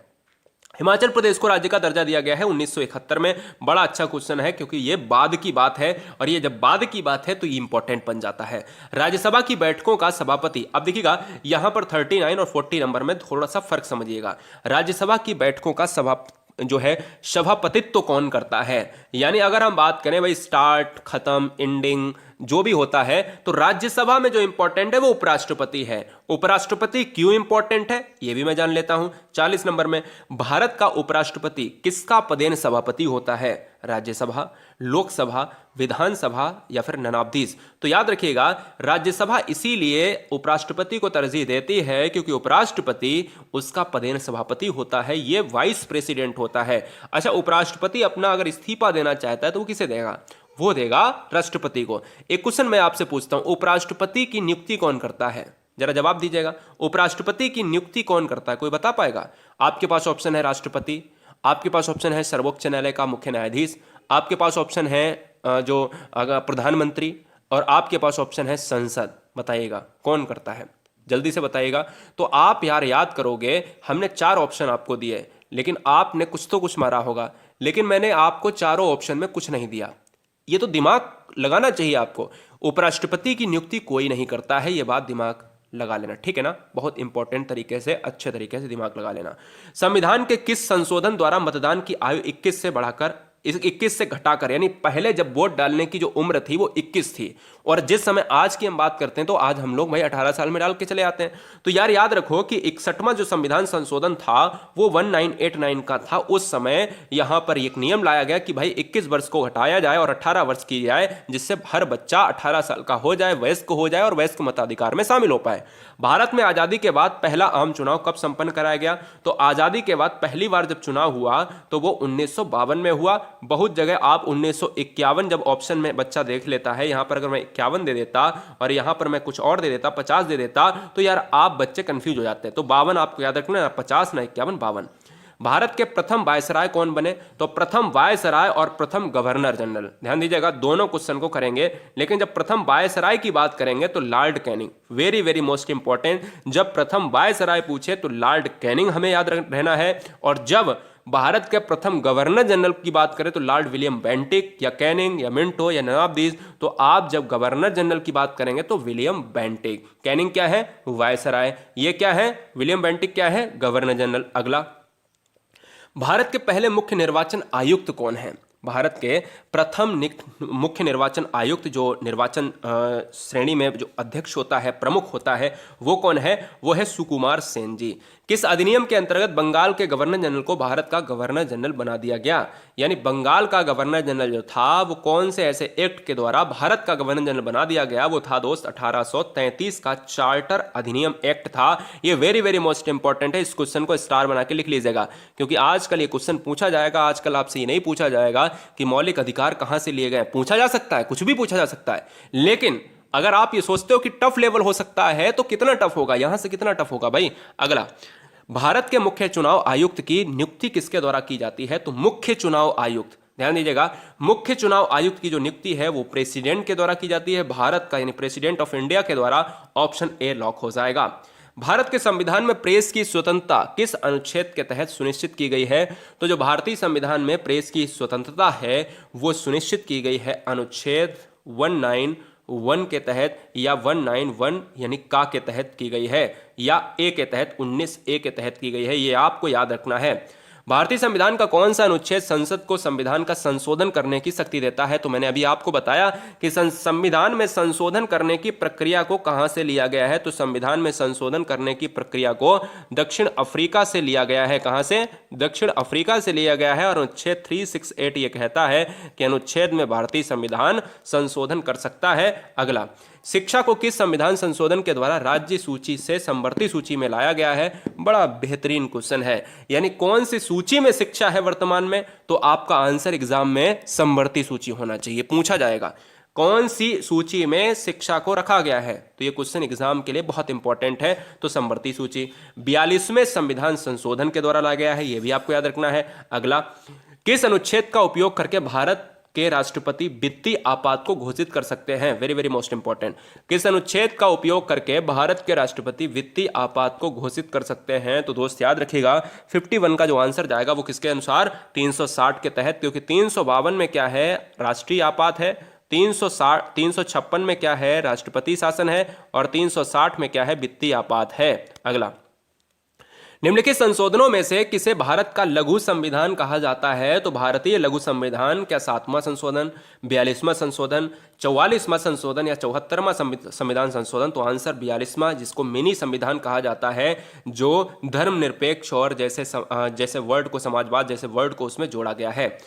हिमाचल प्रदेश को राज्य का दर्जा दिया गया है 1971 में, बड़ा अच्छा क्वेश्चन है क्योंकि ये बाद की बात है, और ये जब बाद की बात है तो ये इंपॉर्टेंट बन जाता है। राज्यसभा की बैठकों का सभापति, अब देखिएगा यहां पर 39 और 40 नंबर में थोड़ा सा फर्क समझिएगा। राज्यसभा की बैठकों का जो है सभापतित्व तो कौन करता है, यानी अगर हम बात करें भाई स्टार्ट, खत्म, एंडिंग जो भी होता है, तो राज्यसभा में जो इंपॉर्टेंट है वो उपराष्ट्रपति है। उपराष्ट्रपति क्यों इंपॉर्टेंट है ये भी मैं जान लेता हूं। 40 नंबर में, भारत का उपराष्ट्रपति किसका पदेन सभापति होता है, राज्यसभा, लोकसभा, विधानसभा या फिर ननाब्दीज। तो याद रखिएगा राज्यसभा इसीलिए उपराष्ट्रपति को तरजीह देती है क्योंकि उपराष्ट्रपति उसका पदेन सभापति होता है, ये वाइस प्रेसिडेंट होता है। अच्छा, उपराष्ट्रपति अपना अगर इस्तीफा देना चाहता है तो वो किसे देगा, वो देगा राष्ट्रपति को। एक क्वेश्चन मैं आपसे पूछता हूं, उपराष्ट्रपति की नियुक्ति कौन करता है, जरा जवाब दीजिएगा। उपराष्ट्रपति की नियुक्ति कौन करता है, कोई बता पाएगा? आपके पास ऑप्शन है राष्ट्रपति, आपके पास ऑप्शन है सर्वोच्च न्यायालय का मुख्य न्यायाधीश, आपके पास ऑप्शन है जो प्रधानमंत्री, और आपके पास ऑप्शन है संसद। बताइएगा कौन करता है, जल्दी से बताइएगा। तो आप यार याद करोगे, हमने 4 ऑप्शन आपको दिए, लेकिन आपने कुछ तो कुछ मारा होगा, लेकिन मैंने आपको चारों ऑप्शन में कुछ नहीं दिया। ये तो दिमाग लगाना चाहिए आपको। उपराष्ट्रपति की नियुक्ति कोई नहीं करता है, ये बात दिमाग लगा लेना, ठीक है ना। बहुत इंपॉर्टेंट तरीके से, अच्छे तरीके से दिमाग लगा लेना। संविधान के किस संशोधन द्वारा मतदान की आयु 21 से बढ़ाकर 21 से घटाकर, यानी पहले जब वोट डालने की जो उम्र थी वो 21 थी, और जिस समय आज की हम बात करते हैं तो आज हम लोग भाई 18 साल में डाल के चले आते हैं। तो यार याद रखो कि 61वां जो संविधान संशोधन था वो 1989 का था। उस समय यहां पर एक नियम लाया गया कि भाई 21 वर्ष को घटाया जाए और 18 वर्ष की जाए, जिससे हर बच्चा 18 साल का हो जाए, वयस्क हो जाए और वयस्क मताधिकार में शामिल हो पाए। भारत में आजादी के बाद पहला आम चुनाव कब संपन्न कराया गया? तो आजादी के बाद पहली बार जब चुनाव हुआ तो वो 1952 में हुआ। बहुत जगह आप 1951 जब ऑप्शन में बच्चा देख लेता है, यहां पर अगर मैं 51 दे देता और यहां पर मैं कुछ और दे देता, 50 दे देता, तो यार आप बच्चे कंफ्यूज हो जाते हैं। तो 52 आपको याद रखना, ना 50 ना 51, 52। भारत के प्रथम वायसराय कौन बने? तो प्रथम वायसराय और प्रथम गवर्नर जनरल, ध्यान दीजिएगा, दोनों क्वेश्चन को करेंगे, लेकिन जब प्रथम वायसराय की बात करेंगे तो Lord Canning, very very most important. जब प्रथम वायसराय पूछे तो लॉर्ड कैनिंग हमें याद रहना है, और जब भारत के प्रथम गवर्नर जनरल की बात करें तो लॉर्ड विलियम बेंटिक या कैनिंग या मिंटो या नन ऑफ दीज। तो आप जब गवर्नर जनरल की बात करेंगे तो विलियम बेंटिक। कैनिंग क्या है? वायसराय। ये क्या है? विलियम बेंटिक क्या है? Governor general. अगला, भारत के पहले मुख्य निर्वाचन आयुक्त कौन है? भारत के प्रथम मुख्य निर्वाचन आयुक्त, जो निर्वाचन श्रेणी में जो अध्यक्ष होता है, प्रमुख होता है, वो कौन है? वो है सुकुमार सेन जी। किस अधिनियम के अंतर्गत बंगाल के गवर्नर जनरल को भारत का गवर्नर जनरल बना दिया गया? यानी बंगाल का गवर्नर जनरल जो था वो कौन से ऐसे एक्ट के द्वारा भारत का गवर्नर जनरल बना दिया गया? वो था दोस्त 1833 का चार्टर अधिनियम एक्ट था। ये वेरी वेरी मोस्ट इंपॉर्टेंट है, इस क्वेश्चन को स्टार बना के लिख लीजिएगा, क्योंकि आजकल ये क्वेश्चन पूछा जाएगा। आजकल आपसे ये नहीं पूछा जाएगा कि मौलिक अधिकार कहां से लिए गए। पूछा जा सकता है, कुछ भी पूछा जा सकता है, लेकिन अगर आप ये सोचते हो कि टफ लेवल हो सकता है तो कितना टफ होगा, यहां से कितना टफ होगा भाई। अगला, भारत के मुख्य चुनाव आयुक्त की नियुक्ति किसके द्वारा की जाती है? तो मुख्य चुनाव आयुक्त, ध्यान दीजिएगा, मुख्य चुनाव आयुक्त की जो नियुक्ति है वो प्रेसिडेंट के द्वारा की जाती है, भारत का यानी प्रेसिडेंट ऑफ इंडिया के द्वारा। ऑप्शन ए लॉक हो जाएगा। भारत के संविधान में प्रेस की स्वतंत्रता किस अनुच्छेद के तहत सुनिश्चित की गई है? तो जो भारतीय संविधान में प्रेस की स्वतंत्रता है वो सुनिश्चित की गई है अनुच्छेद 191 के तहत, या 191 यानी का के तहत की गई है, या ए के तहत 19A के तहत की गई है। ये आपको याद रखना है। भारतीय संविधान का कौन सा अनुच्छेद संसद को संविधान का संशोधन करने की शक्ति देता है? तो मैंने अभी आपको बताया कि संविधान में संशोधन करने की प्रक्रिया को कहां से लिया गया है? तो संविधान में संशोधन करने की प्रक्रिया को दक्षिण अफ्रीका से लिया गया है। कहां से? दक्षिण अफ्रीका से लिया गया है। और अनुच्छेद 368 ये कहता है कि अनुच्छेद में भारतीय संविधान संशोधन कर सकता है। अगला, शिक्षा को किस संविधान संशोधन के द्वारा राज्य सूची से समवर्ती सूची में लाया गया है? बड़ा बेहतरीन क्वेश्चन है, यानी कौन सी सूची में शिक्षा है वर्तमान में? तो आपका आंसर एग्जाम में समवर्ती सूची होना चाहिए, पूछा जाएगा कौन सी सूची में शिक्षा को रखा गया है। तो ये क्वेश्चन एग्जाम के लिए बहुत इंपॉर्टेंट है। तो समवर्ती सूची 42वें संविधान संशोधन के द्वारा लाया गया है, यह भी आपको याद रखना है। अगला, किस अनुच्छेद का उपयोग करके भारत के राष्ट्रपति वित्तीय आपात को घोषित कर सकते हैं? वेरी वेरी मोस्ट इंपॉर्टेंट, किस अनुच्छेद का उपयोग करके भारत के राष्ट्रपति वित्तीय आपात को घोषित कर सकते हैं? तो दोस्त याद रखिएगा 51 का जो आंसर जाएगा वो किसके अनुसार? 360 के तहत, क्योंकि 352 में क्या है? राष्ट्रीय आपात है। 356 में क्या है? राष्ट्रपति शासन है। और 360 में क्या है? वित्तीय आपात है। अगला, निम्नलिखित संशोधनों में से किसे भारत का लघु संविधान कहा जाता है? तो भारतीय लघु संविधान क्या 7वां संशोधन, 42वां संशोधन, 44वां संशोधन या 74वां संविधान संशोधन? तो आंसर 42वां, जिसको मिनी संविधान कहा जाता है, जो धर्मनिरपेक्ष और जैसे वर्ड को, समाजवाद जैसे वर्ड को उसमें जोड़ा गया है।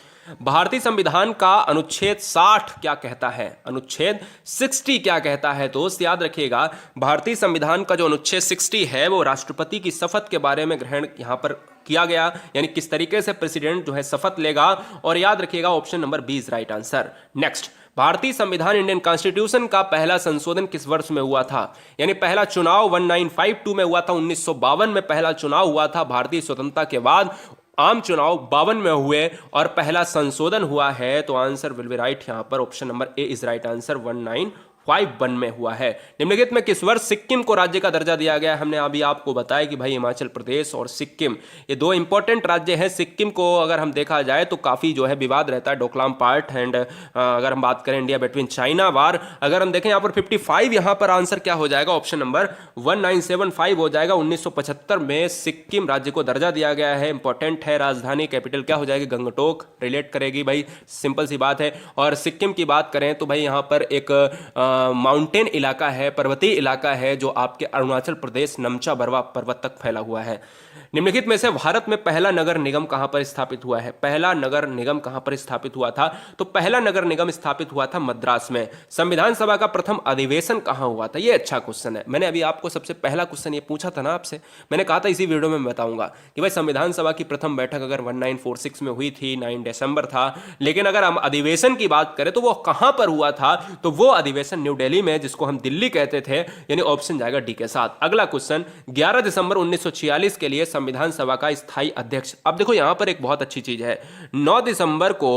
भारतीय संविधान का अनुच्छेद 60 क्या कहता है? अनुच्छेद 60 क्या कहता है? दोस्त याद रखिएगा, भारतीय संविधान का जो अनुच्छेद 60 है वो राष्ट्रपति की शपथ के बारे में ग्रहण यहां पर किया गया, यानी किस तरीके से प्रेसिडेंट जो है शपथ लेगा। और याद रखिएगा option number B is right answer. Next, भारतीय संविधान इंडियन कॉन्स्टिट्यूशन का पहला संशोधन किस वर्ष में हुआ था? यानी पहला चुनाव 1952 में हुआ था, 1952 में पहला चुनाव हुआ था। भारतीय स्वतंत्रता के बाद आम चुनाव 52 में हुए और पहला संशोधन हुआ है। तो आंसर विल बी राइट यहां पर, option number A is right answer, 1952। 1951 में हुआ है। निम्नलिखित में किस वर्ष सिक्किम को राज्य का दर्जा दिया गया? हमने अभी आपको बताया कि भाई हिमाचल प्रदेश और सिक्किम ये दो इंपॉर्टेंट राज्य हैं। सिक्किम को अगर हम देखा जाए तो काफी जो है विवाद रहता है, डोकलाम पार्ट एंड अगर हम बात करें इंडिया बिटवीन चाइना वार, अगर हम देखें यहाँ पर 55, यहाँ पर आंसर क्या हो जाएगा? ऑप्शन नंबर 1975 हो जाएगा। 1975 में सिक्किम राज्य को दर्जा दिया गया है। इंपॉर्टेंट है। राजधानी कैपिटल क्या हो जाएगी? गंगटोक रिलेट करेगी भाई, सिंपल सी बात है। और सिक्किम की बात करें तो भाई यहाँ पर एक माउंटेन इलाका है, पर्वतीय इलाका है जो आपके अरुणाचल प्रदेश नमचा बरवा पर्वत तक फैला हुआ है। निम्नलिखित में से भारत में पहला नगर निगम कहां पर स्थापित हुआ है? पहला नगर निगम कहां पर स्थापित हुआ था? तो पहला नगर निगम स्थापित हुआ था मद्रास में। संविधान सभा का प्रथम अधिवेशन कहां हुआ था? यह अच्छा क्वेश्चन है। मैंने अभी आपको सबसे पहला क्वेश्चन ये पूछा था ना आपसे, मैंने कहा था इसी वीडियो में मैं बताऊंगा कि भाई संविधान सभा की प्रथम बैठक अगर 1946 में हुई थी, 9 दिसंबर था, लेकिन अगर हम अधिवेशन की बात करें तो वो कहां पर हुआ था? तो वो अधिवेशन न्यू दिल्ली में, जिसको हम दिल्ली कहते थे, यानी ऑप्शन जाएगा डी के साथ। अगला क्वेश्चन, 11 दिसंबर 1946 के लिए संविधान सभा का स्थायी अध्यक्ष। अब देखो यहां पर एक बहुत अच्छी चीज है, 9 दिसंबर को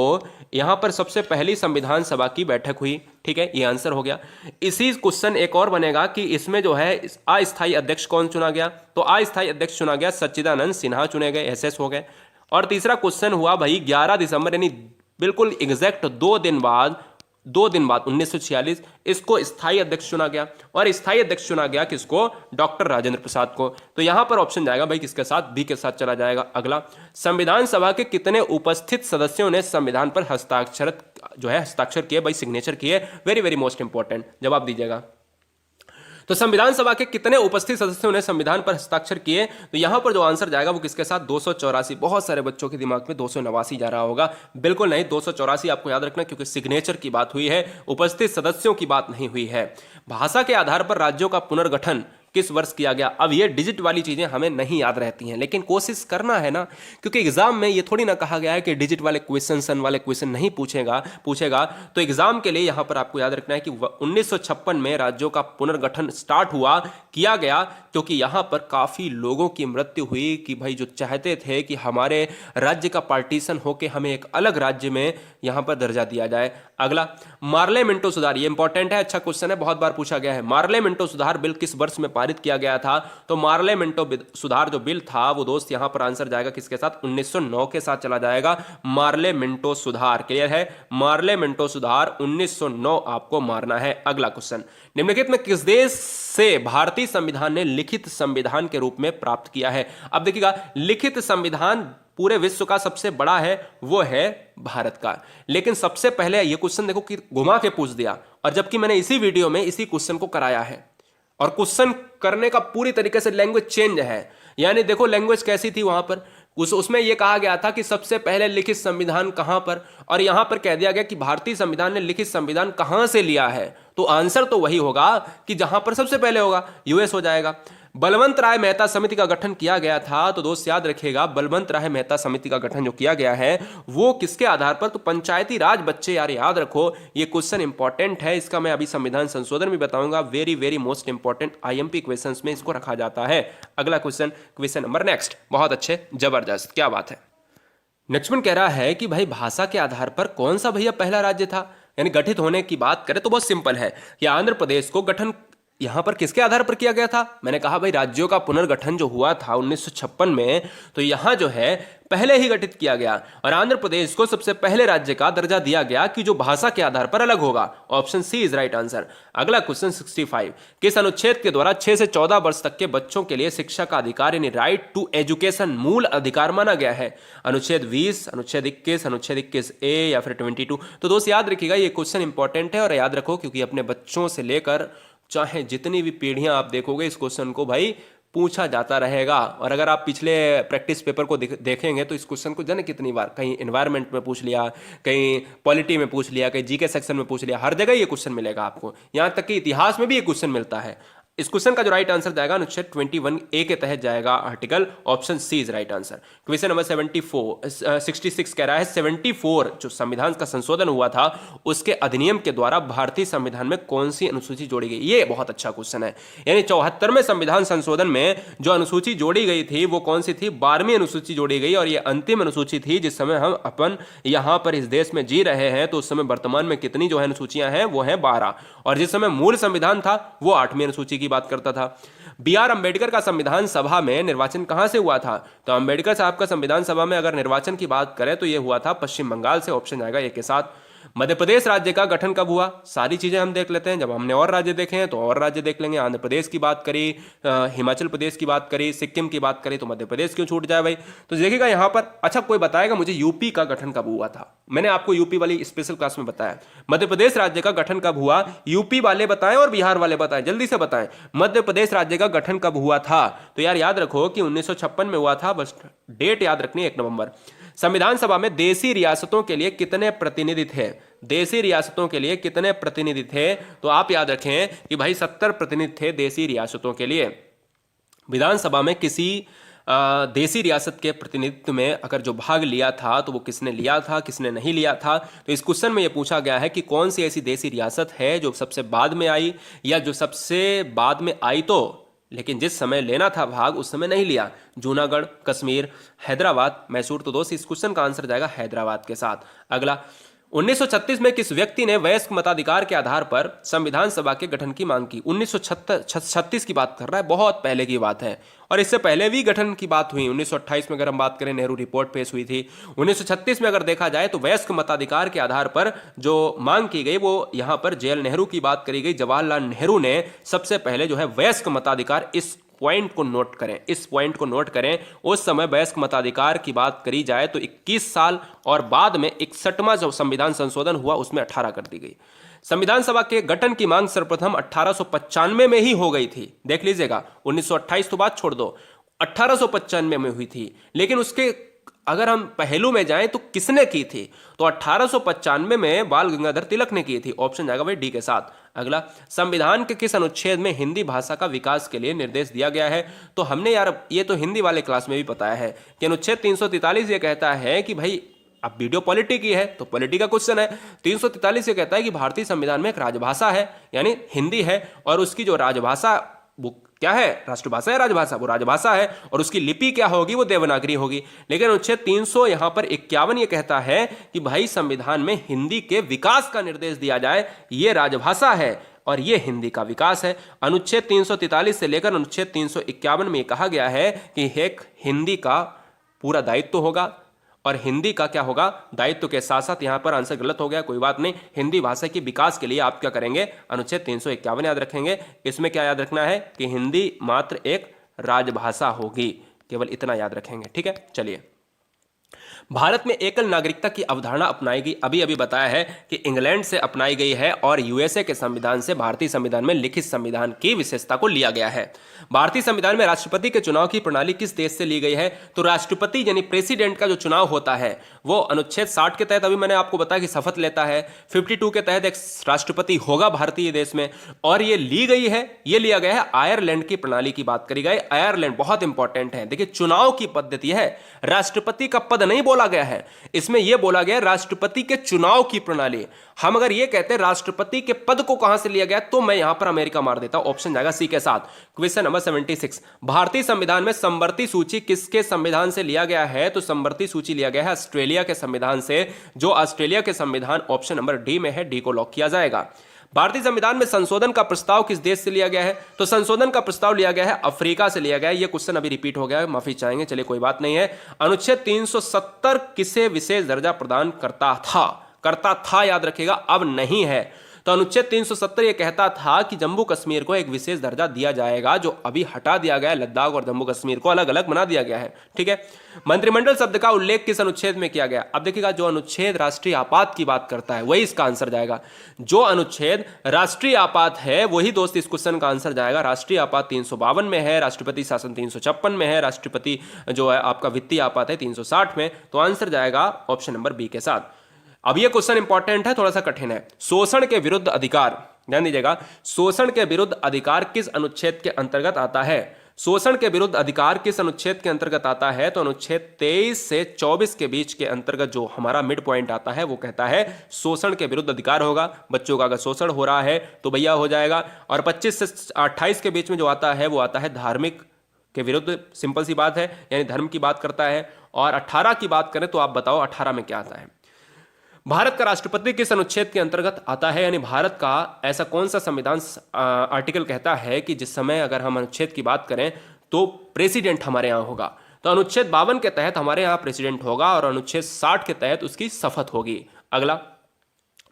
यहां पर सबसे पहली संविधान सभा की बैठक हुई। ठीक है, ये आंसर हो गया। इसी क्वेश्चन एक और बनेगा कि इसमें जो है अस्थायी अध्यक्ष कौन चुना गया? तो अस्थायी अध्यक्ष चुना गया सच्चिदानंद सिन्हा चुने गए, एसएस हो गए। और तीसरा क्वेश्चन हुआ भाई 11 दिसंबर यानी बिल्कुल एग्जैक्ट 2 दिन बाद 1946 इसको स्थायी अध्यक्ष चुना गया। और स्थायी अध्यक्ष चुना गया किसको? डॉक्टर राजेंद्र प्रसाद को। तो यहां पर ऑप्शन जाएगा भाई किसके साथ? बी के साथ चला जाएगा। अगला, संविधान सभा के कितने उपस्थित सदस्यों ने संविधान पर हस्ताक्षर किए भाई, सिग्नेचर किए? वेरी वेरी मोस्ट इंपॉर्टेंट, जवाब दीजिएगा। तो संविधान सभा के कितने उपस्थित सदस्यों ने संविधान पर हस्ताक्षर किए? तो यहां पर जो आंसर जाएगा वो किसके साथ? 284। बहुत सारे बच्चों के दिमाग में 289 जा रहा होगा, बिल्कुल नहीं, 284 आपको याद रखना, क्योंकि सिग्नेचर की बात हुई है, उपस्थित सदस्यों की बात नहीं हुई है। भाषा के आधार पर राज्यों का पुनर्गठन किस वर्ष किया गया? अब ये डिजिट वाली चीजें हमें नहीं याद रहती हैं, लेकिन कोशिश करना है ना, क्योंकि एग्जाम में ये थोड़ी ना कहा गया है कि डिजिट वाले क्वेश्चन, सन वाले क्वेश्चन नहीं पूछेगा। तो एग्जाम के लिए यहां पर आपको याद रखना है कि 1956 में राज्यों का पुनर्गठन स्टार्ट किया गया, क्योंकि यहां पर काफी लोगों की मृत्यु हुई कि भाई जो चाहते थे कि हमारे राज्य का पार्टीशन होकर हमें एक अलग राज्य में यहां पर दर्जा दिया जाए। अगला, मार्ले मिंटो सुधार, ये इंपॉर्टेंट है, अच्छा क्वेश्चन है, बहुत बार पूछा गया है। मार्ले मिंटो सुधार बिल किस वर्ष में पारित किया गया था? तो मार्ले मिंटो सुधार जो बिल था वो दोस्त यहां पर आंसर जाएगा किसके साथ? 1909 के साथ चला जाएगा। मार्ले मिंटो सुधार, क्लियर है? मार्ले मिंटो सुधार 1909 आपको मारना है। अगला क्वेश्चन, निम्नलिखित में किस देश से भारतीय संविधान ने लिखित संविधान के रूप में प्राप्त किया है? अब देखिएगा, लिखित संविधान पूरे विश्व का सबसे बड़ा है, वो है भारत का। लेकिन सबसे पहले ये क्वेश्चन देखो कि घुमा के पूछ दिया, और जबकि मैंने इसी वीडियो में इसी क्वेश्चन को कराया है, और क्वेश्चन करने का पूरी तरीके से लैंग्वेज चेंज है। यानी देखो लैंग्वेज कैसी थी वहां पर, उसमें यह कहा गया था कि सबसे पहले लिखित संविधान कहां पर, और यहां पर कह दिया गया कि भारतीय संविधान ने लिखित संविधान कहां से लिया है। तो आंसर तो वही होगा कि जहां पर सबसे पहले होगा, यूएस हो जाएगा। बलवंत राय मेहता समिति का गठन किया गया था, तो दोस्त याद रखिएगा, बलवंत राय मेहता समिति का गठन जो किया गया है वो किसके आधार पर? तो पंचायती राज। बच्चे यार याद रखो, ये क्वेश्चन इंपॉर्टेंट है, इसका मैं अभी संविधान संशोधन भी बताऊंगा। Very very most important IMP questions में इसको रखा जाता है। अगला क्वेश्चन नंबर नेक्स्ट, बहुत अच्छे, जबरदस्त, क्या बात है। नेक्स्ट कह रहा है कि भाई भाषा के आधार पर कौन सा भैया पहला राज्य था? यानी गठित होने की बात करें तो बहुत सिंपल है कि आंध्र प्रदेश को गठन यहां पर किसके आधार पर किया गया था? मैंने कहा भाई राज्यों का पुनर्गठन जो हुआ था 1956 में, तो यहां जो है पहले ही गठित किया गया, और आंध्र प्रदेश को सबसे पहले राज्य का दर्जा दिया गया कि जो भाषा के आधार पर अलग होगा। Option C is right answer. अगला क्वेश्चन 65, किस अनुच्छेद के द्वारा 6 से 14 वर्ष तक के बच्चों के लिए शिक्षा का अधिकार यानी राइट टू एजुकेशन मूल अधिकार माना गया है? अनुच्छेद 20, अनुच्छेद 21, अनुच्छेद 21A या फिर 22? तो दोस्त याद रखिएगा, ये क्वेश्चन इंपॉर्टेंट है, और याद रखो क्योंकि अपने बच्चों से लेकर चाहे जितनी भी पीढ़ियां आप देखोगे इस क्वेश्चन को भाई पूछा जाता रहेगा। और अगर आप पिछले प्रैक्टिस पेपर को देखेंगे तो इस क्वेश्चन को जाने कितनी बार कहीं एनवायरनमेंट में पूछ लिया, कहीं पॉलिटी में पूछ लिया, कहीं जीके सेक्शन में पूछ लिया, हर जगह ये क्वेश्चन मिलेगा आपको। यहां तक कि इतिहास में भी ये क्वेश्चन मिलता है। इस क्वेश्चन का जो राइट आंसर जाएगा अनुच्छेद 21A के तहत जाएगा article, option C is right answer. Question number 66 कह रहा है 74 जो संविधान का संशोधन हुआ था उसके अधिनियम के द्वारा भारतीय संविधान में कौन सी अनुसूची जोड़ी गई। ये बहुत अच्छा क्वेश्चन है। यानी 74वें संविधान संशोधन में जो अनुसूची जोड़ी गई थी वो कौन सी थी, 12वीं अनुसूची जोड़ी गई, और ये अंतिम अनुसूची थी। जिस समय हम अपन यहां पर इस देश में जी रहे हैं तो उस समय वर्तमान में कितनी जो है अनुसूचियां हैं वो है 12, और जिस समय मूल संविधान था वो 8वीं अनुसूची की बात करता था। B.R. अंबेडकर का संविधान सभा में निर्वाचन कहां से हुआ था, तो अंबेडकर साहब का संविधान सभा में अगर निर्वाचन की बात करें तो यह हुआ था पश्चिम बंगाल से, ऑप्शन आएगा ए के साथ। मध्य प्रदेश राज्य का गठन कब हुआ, सारी चीजें हम देख लेते हैं। जब हमने और राज्य देखे हैं तो और राज्य देख लेंगे। आंध्र प्रदेश की बात करी, हिमाचल प्रदेश की बात करी, सिक्किम की बात करी, तो मध्य प्रदेश क्यों छूट जाए भाई। तो देखिएगा यहां पर, अच्छा कोई बताएगा मुझे यूपी का गठन कब हुआ था। मैंने आपको यूपी वाली स्पेशल क्लास में बताया। मध्य प्रदेश राज्य का गठन कब हुआ, यूपी वाले बताएं और बिहार वाले बताएं, जल्दी से बताएं। मध्य प्रदेश राज्य का गठन कब हुआ था, तो यार याद रखो कि 1956 में हुआ था, बस डेट याद रखनी है, 1 नवंबर। संविधान सभा में देशी रियासतों के लिए कितने प्रतिनिधि थे, देशी रियासतों के लिए कितने प्रतिनिधि थे, तो आप याद रखें कि भाई 70 प्रतिनिधि थे देशी रियासतों के लिए। विधानसभा में किसी देशी रियासत के प्रतिनिधित्व में अगर जो भाग लिया था तो वो किसने लिया था, किसने नहीं लिया था। तो इस क्वेश्चन में ये पूछा गया है कि कौन सी ऐसी देशी रियासत है जो सबसे बाद में आई, या जो सबसे बाद में आई तो लेकिन जिस समय लेना था भाग उस समय नहीं लिया। जूनागढ़, कश्मीर, हैदराबाद, मैसूर। तो दोस्त इस क्वेश्चन का आंसर जाएगा हैदराबाद के साथ। अगला, 1936 में किस व्यक्ति ने वयस्क मताधिकार के आधार पर संविधान सभा के गठन की मांग की। 1936 की बात कर रहा है, बहुत पहले की बात है, और इससे पहले भी गठन की बात हुई। 1928 में अगर हम बात करें, नेहरू रिपोर्ट पेश हुई थी। 1936 में अगर देखा जाए तो वयस्क मताधिकार के आधार पर जो मांग की गई वो यहां पर जेएल नेहरू की बात करी गई। जवाहरलाल नेहरू ने सबसे पहले जो है वयस्क मताधिकार, इस पॉइंट को नोट करें, इस पॉइंट को नोट करें, उस समय वयस्क मताधिकार की बात करी जाए तो 21 साल, और बाद में 61वां जो संविधान संशोधन हुआ उसमें 18 कर दी गई। संविधान सभा के गठन की मांग सर्वप्रथम 1895 में ही हो गई थी। देख लीजिएगा, 1928 तो बात छोड़ दो, 1895 में हुई थी। लेकिन उसके अगर हम पहलू में जाएं तो किसने की थी, तो 1895 में बाल गंगाधर तिलक ने की थी। ऑप्शन जाएगा भाई डी के साथ। अगला, संविधान के किस अनुच्छेद में हिंदी भाषा का विकास के लिए निर्देश दिया गया है, तो हमने यार ये तो हिंदी वाले क्लास में भी बताया है कि अनुच्छेद 343 ये कहता है कि भाई, अब वीडियो पॉलिटी की है तो पॉलिटी का क्वेश्चन है। 343 ये कहता है कि भारतीय संविधान में एक राजभाषा है, यानी हिंदी है, और उसकी जो राजभाषा वो क्या है, राष्ट्रभाषा है, राजभाषा, वो राजभाषा है, और उसकी लिपि क्या होगी, वो देवनागरी होगी। लेकिन अनुच्छेद 300 यहां पर 51 ये कहता है कि भाई संविधान में हिंदी के विकास का निर्देश दिया जाए, ये राजभाषा है और ये हिंदी का विकास है। अनुच्छेद 343 से लेकर अनुच्छेद 351 में कहा गया है कि एक हिंदी का पूरा दायित्व होगा, और हिंदी का क्या होगा, दायित्व के साथ साथ, यहां पर आंसर गलत हो गया, कोई बात नहीं। हिंदी भाषा के विकास के लिए आप क्या करेंगे, अनुच्छेद 351 याद रखेंगे। इसमें क्या याद रखना है कि हिंदी मात्र एक राजभाषा होगी, केवल इतना याद रखेंगे, ठीक है। चलिए, भारत में एकल नागरिकता की अवधारणा अपनाई गई, अभी अभी बताया है कि इंग्लैंड से अपनाई गई है, और यूएसए के संविधान से भारतीय संविधान में लिखित संविधान की विशेषता को लिया गया है। भारतीय संविधान में राष्ट्रपति के चुनाव की प्रणाली किस देश से ली गई है, तो राष्ट्रपति यानी प्रेसिडेंट का जो चुनाव होता है वो अनुच्छेद 60 के तहत, अभी मैंने आपको बताया कि शपथ लेता है। 52 के तहत एक राष्ट्रपति होगा भारतीय देश में, और ये ली गई है, ये लिया गया है आयरलैंड की प्रणाली की बात करी गई। आयरलैंड बहुत इंपॉर्टेंट है। देखिए, चुनाव की पद्धति है, राष्ट्रपति का पद नहीं बोला गया है, इसमें यह बोला गया राष्ट्रपति के चुनाव की प्रणाली। हम अगर यह कहते हैं राष्ट्रपति के पद को कहां से लिया गया, तो मैं यहां पर अमेरिका मार देता हूं। ऑप्शन जाएगा सी के साथ। क्वेश्चन नंबर 76, भारतीय संविधान में समवर्ती सूची किसके संविधान से लिया गया है, तो समवर्ती सूची लिया गया है ऑस्ट्रेलिया के संविधान से, जो ऑस्ट्रेलिया के संविधान ऑप्शन नंबर डी में है, डी को लॉक किया जाएगा। भारतीय संविधान में संशोधन का प्रस्ताव किस देश से लिया गया है, तो संशोधन का प्रस्ताव लिया गया है अफ्रीका से लिया गया है। यह क्वेश्चन अभी रिपीट हो गया है, माफी चाहेंगे, चलिए कोई बात नहीं है। अनुच्छेद 370 किसे विशेष दर्जा प्रदान करता था, याद रखिएगा, अब नहीं है। तो अनुच्छेद 370 यह कहता था कि जम्मू कश्मीर को एक विशेष दर्जा दिया जाएगा, जो अभी हटा दिया गया है। लद्दाख और जम्मू कश्मीर को अलग अलग बना दिया गया है, ठीक है। मंत्रिमंडल शब्द का उल्लेख किस अनुच्छेद में किया गया, अब देखिएगा, जो अनुच्छेद राष्ट्रीय आपात की बात करता है वही इसका आंसर जाएगा। जो अनुच्छेद राष्ट्रीय आपात है वही दोस्त इस क्वेश्चन का आंसर जाएगा। राष्ट्रीय आपात 352 में है, राष्ट्रपति शासन 356 में है, राष्ट्रपति जो है आपका वित्तीय आपात है 360 में। तो आंसर जाएगा ऑप्शन नंबर बी के साथ। अब यह क्वेश्चन इंपॉर्टेंट है, थोड़ा सा कठिन है। शोषण के विरुद्ध अधिकार, ध्यान दीजिएगा, शोषण के विरुद्ध अधिकार किस अनुच्छेद के अंतर्गत आता है? शोषण के विरुद्ध अधिकार किस अनुच्छेद के अंतर्गत आता है? तो अनुच्छेद 23 से 24 के बीच के अंतर्गत जो हमारा मिड पॉइंट आता है वो कहता है शोषण के विरुद्ध अधिकार होगा। बच्चों का अगर शोषण हो रहा है तो भैया हो जाएगा। और 25 से 28 के बीच में जो आता है वो आता है धार्मिक के विरुद्ध, सिंपल सी बात है, यानी धर्म की बात करता है। और 18 की बात करें तो आप बताओ 18 में क्या आता है? भारत का राष्ट्रपति किस अनुच्छेद के अंतर्गत आता है? यानी भारत का ऐसा कौन सा संविधान आर्टिकल कहता है कि जिस समय अगर हम अनुच्छेद की बात करें तो प्रेसिडेंट हमारे यहाँ होगा? तो अनुच्छेद 52 के तहत हमारे यहाँ प्रेसिडेंट होगा और अनुच्छेद 60 के तहत उसकी शपथ होगी। अगला,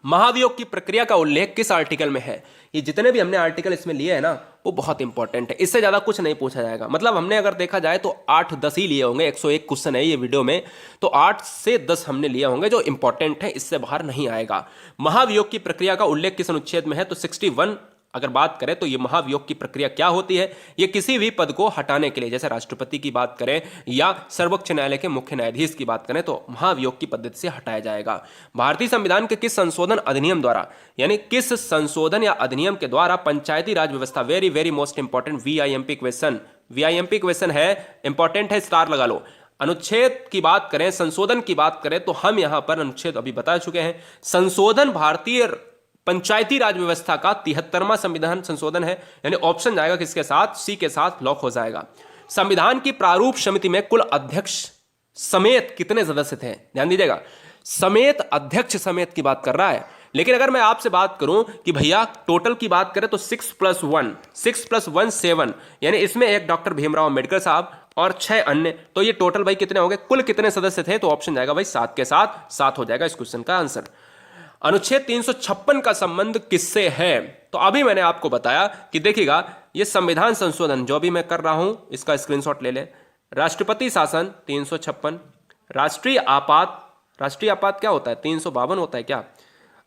महाभियोग की प्रक्रिया का उल्लेख किस आर्टिकल में है? ये जितने भी हमने आर्टिकल इसमें लिए हैं ना वो बहुत इंपॉर्टेंट है, इससे ज्यादा कुछ नहीं पूछा जाएगा। मतलब हमने अगर देखा जाए तो 8-10 ही लिए होंगे, 101 क्वेश्चन है ये वीडियो में, तो 8 से 10 हमने लिए होंगे जो इंपॉर्टेंट है, इससे बाहर नहीं आएगा। महाभियोग की प्रक्रिया का उल्लेख किस अनुच्छेद में है? तो 61 अगर बात करें तो ये महाभियोग की प्रक्रिया क्या होती है? ये किसी भी पद को हटाने के लिए, जैसे राष्ट्रपति की बात करें या सर्वोच्च न्यायालय के मुख्य न्यायाधीश की बात करें तो महाभियोग की पद्धति से हटाया जाएगा। भारतीय संविधान के किस संशोधन अधिनियम द्वारा, यानी किस संशोधन या अधिनियम के द्वारा पंचायती राज व्यवस्था, very very most important VIMP question, VIMP question है, इंपॉर्टेंट है, स्टार लगा लो। अनुच्छेद की बात करें, संशोधन की बात करें तो हम यहां पर अनुच्छेद अभी बता चुके हैं। संशोधन भारतीय पंचायती राज व्यवस्था का 73वां संविधान संशोधन है, यानी ऑप्शन जाएगा किसके साथ? सी के साथ लॉक हो जाएगा। संविधान की प्रारूप समिति में कुल अध्यक्ष समेत कितने सदस्य थे? ध्यान दीजिएगा, समेत, अध्यक्ष समेत की बात कर रहा है। लेकिन अगर मैं आपसे बात करूं कि भैया टोटल की बात करें तो 6 + 1 7, यानी इसमें एक डॉक्टर भीमराव अंबेडकर साहब और 6 अन्य, तो ये टोटल भाई कितने हो गए? कुल कितने सदस्य थे? तो ऑप्शन जाएगा भाई 7 के साथ, 7 हो जाएगा इस क्वेश्चन का आंसर। अनुच्छेद 356 का संबंध किससे है? तो अभी मैंने आपको बताया कि देखिएगा ये संविधान संशोधन जो भी मैं कर रहा हूं इसका स्क्रीनशॉट ले ले। राष्ट्रपति शासन 356, राष्ट्रीय आपात क्या होता है? 352 होता है क्या?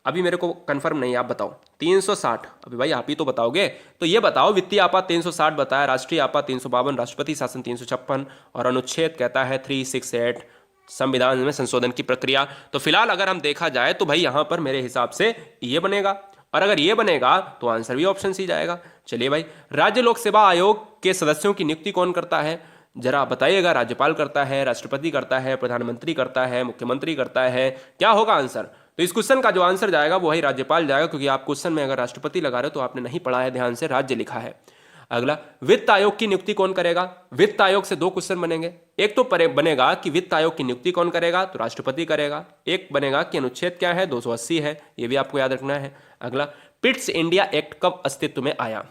अभी मेरे को कंफर्म नहीं, आप बताओ। 360, अभी भाई आप ही तो बताओगे, तो ये बताओ। वित्तीय आपात 360 बताया, राष्ट्रीय आपात 352, राष्ट्रपति शासन 356 और अनुच्छेद कहता है 368 संविधान में संशोधन की प्रक्रिया। तो फिलहाल अगर हम देखा जाए तो भाई यहां पर मेरे हिसाब से ये बनेगा, और अगर ये बनेगा तो आंसर भी ऑप्शन सी जाएगा। चलिए भाई, राज्य लोक सेवा आयोग के सदस्यों की नियुक्ति कौन करता है? जरा बताइएगा। राज्यपाल करता है, राष्ट्रपति करता है, प्रधानमंत्री करता है, मुख्यमंत्री करता है, क्या होगा आंसर? तो इस क्वेश्चन का जो आंसर जाएगा वो वही राज्यपाल जाएगा, क्योंकि आप क्वेश्चन में अगर राष्ट्रपति लगा रहे हो तो आपने नहीं पढ़ा है ध्यान से, राज्य लिखा है। अगला, वित्त आयोग की नियुक्ति कौन करेगा? वित्त आयोग से 2 क्वेश्चन बनेंगे। एक तो बनेगा कि वित्त आयोग की नियुक्ति कौन करेगा, तो राष्ट्रपति करेगा। एक बनेगा कि अनुच्छेद क्या है? 280 है, ये भी आपको याद रखना है। अगला, पिट्स इंडिया एक्ट कब अस्तित्व में आया?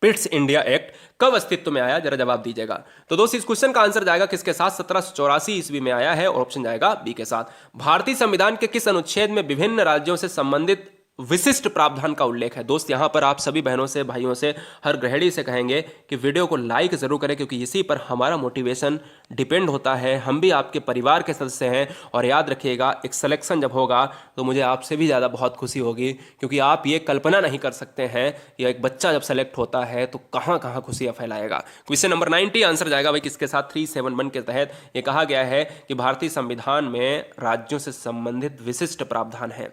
पिट्स इंडिया एक्ट कब अस्तित्व में आया? जरा जवाब दीजिएगा। तो दोस्त इस क्वेश्चन का आंसर जाएगा किसके साथ? 1784 ईस्वी में आया है और ऑप्शन जाएगा बी के साथ। भारतीय संविधान के किस अनुच्छेद में विभिन्न राज्यों से संबंधित विशिष्ट प्रावधान का उल्लेख है? दोस्त यहां पर आप सभी बहनों से, भाइयों से, हर गृहिणी से कहेंगे कि वीडियो को लाइक जरूर करें, क्योंकि इसी पर हमारा मोटिवेशन डिपेंड होता है। हम भी आपके परिवार के सदस्य हैं और याद रखिएगा एक सिलेक्शन जब होगा तो मुझे आपसे भी ज़्यादा बहुत खुशी होगी, क्योंकि आप ये कल्पना नहीं कर सकते हैं कि एक बच्चा जब सेलेक्ट होता है तो कहाँ कहाँ खुशियाँ फैलाएगा। क्वेश्चन नंबर 90 आंसर जाएगा भाई किसके साथ? 371 के तहत ये कहा गया है कि भारतीय संविधान में राज्यों से संबंधित विशिष्ट प्रावधान है।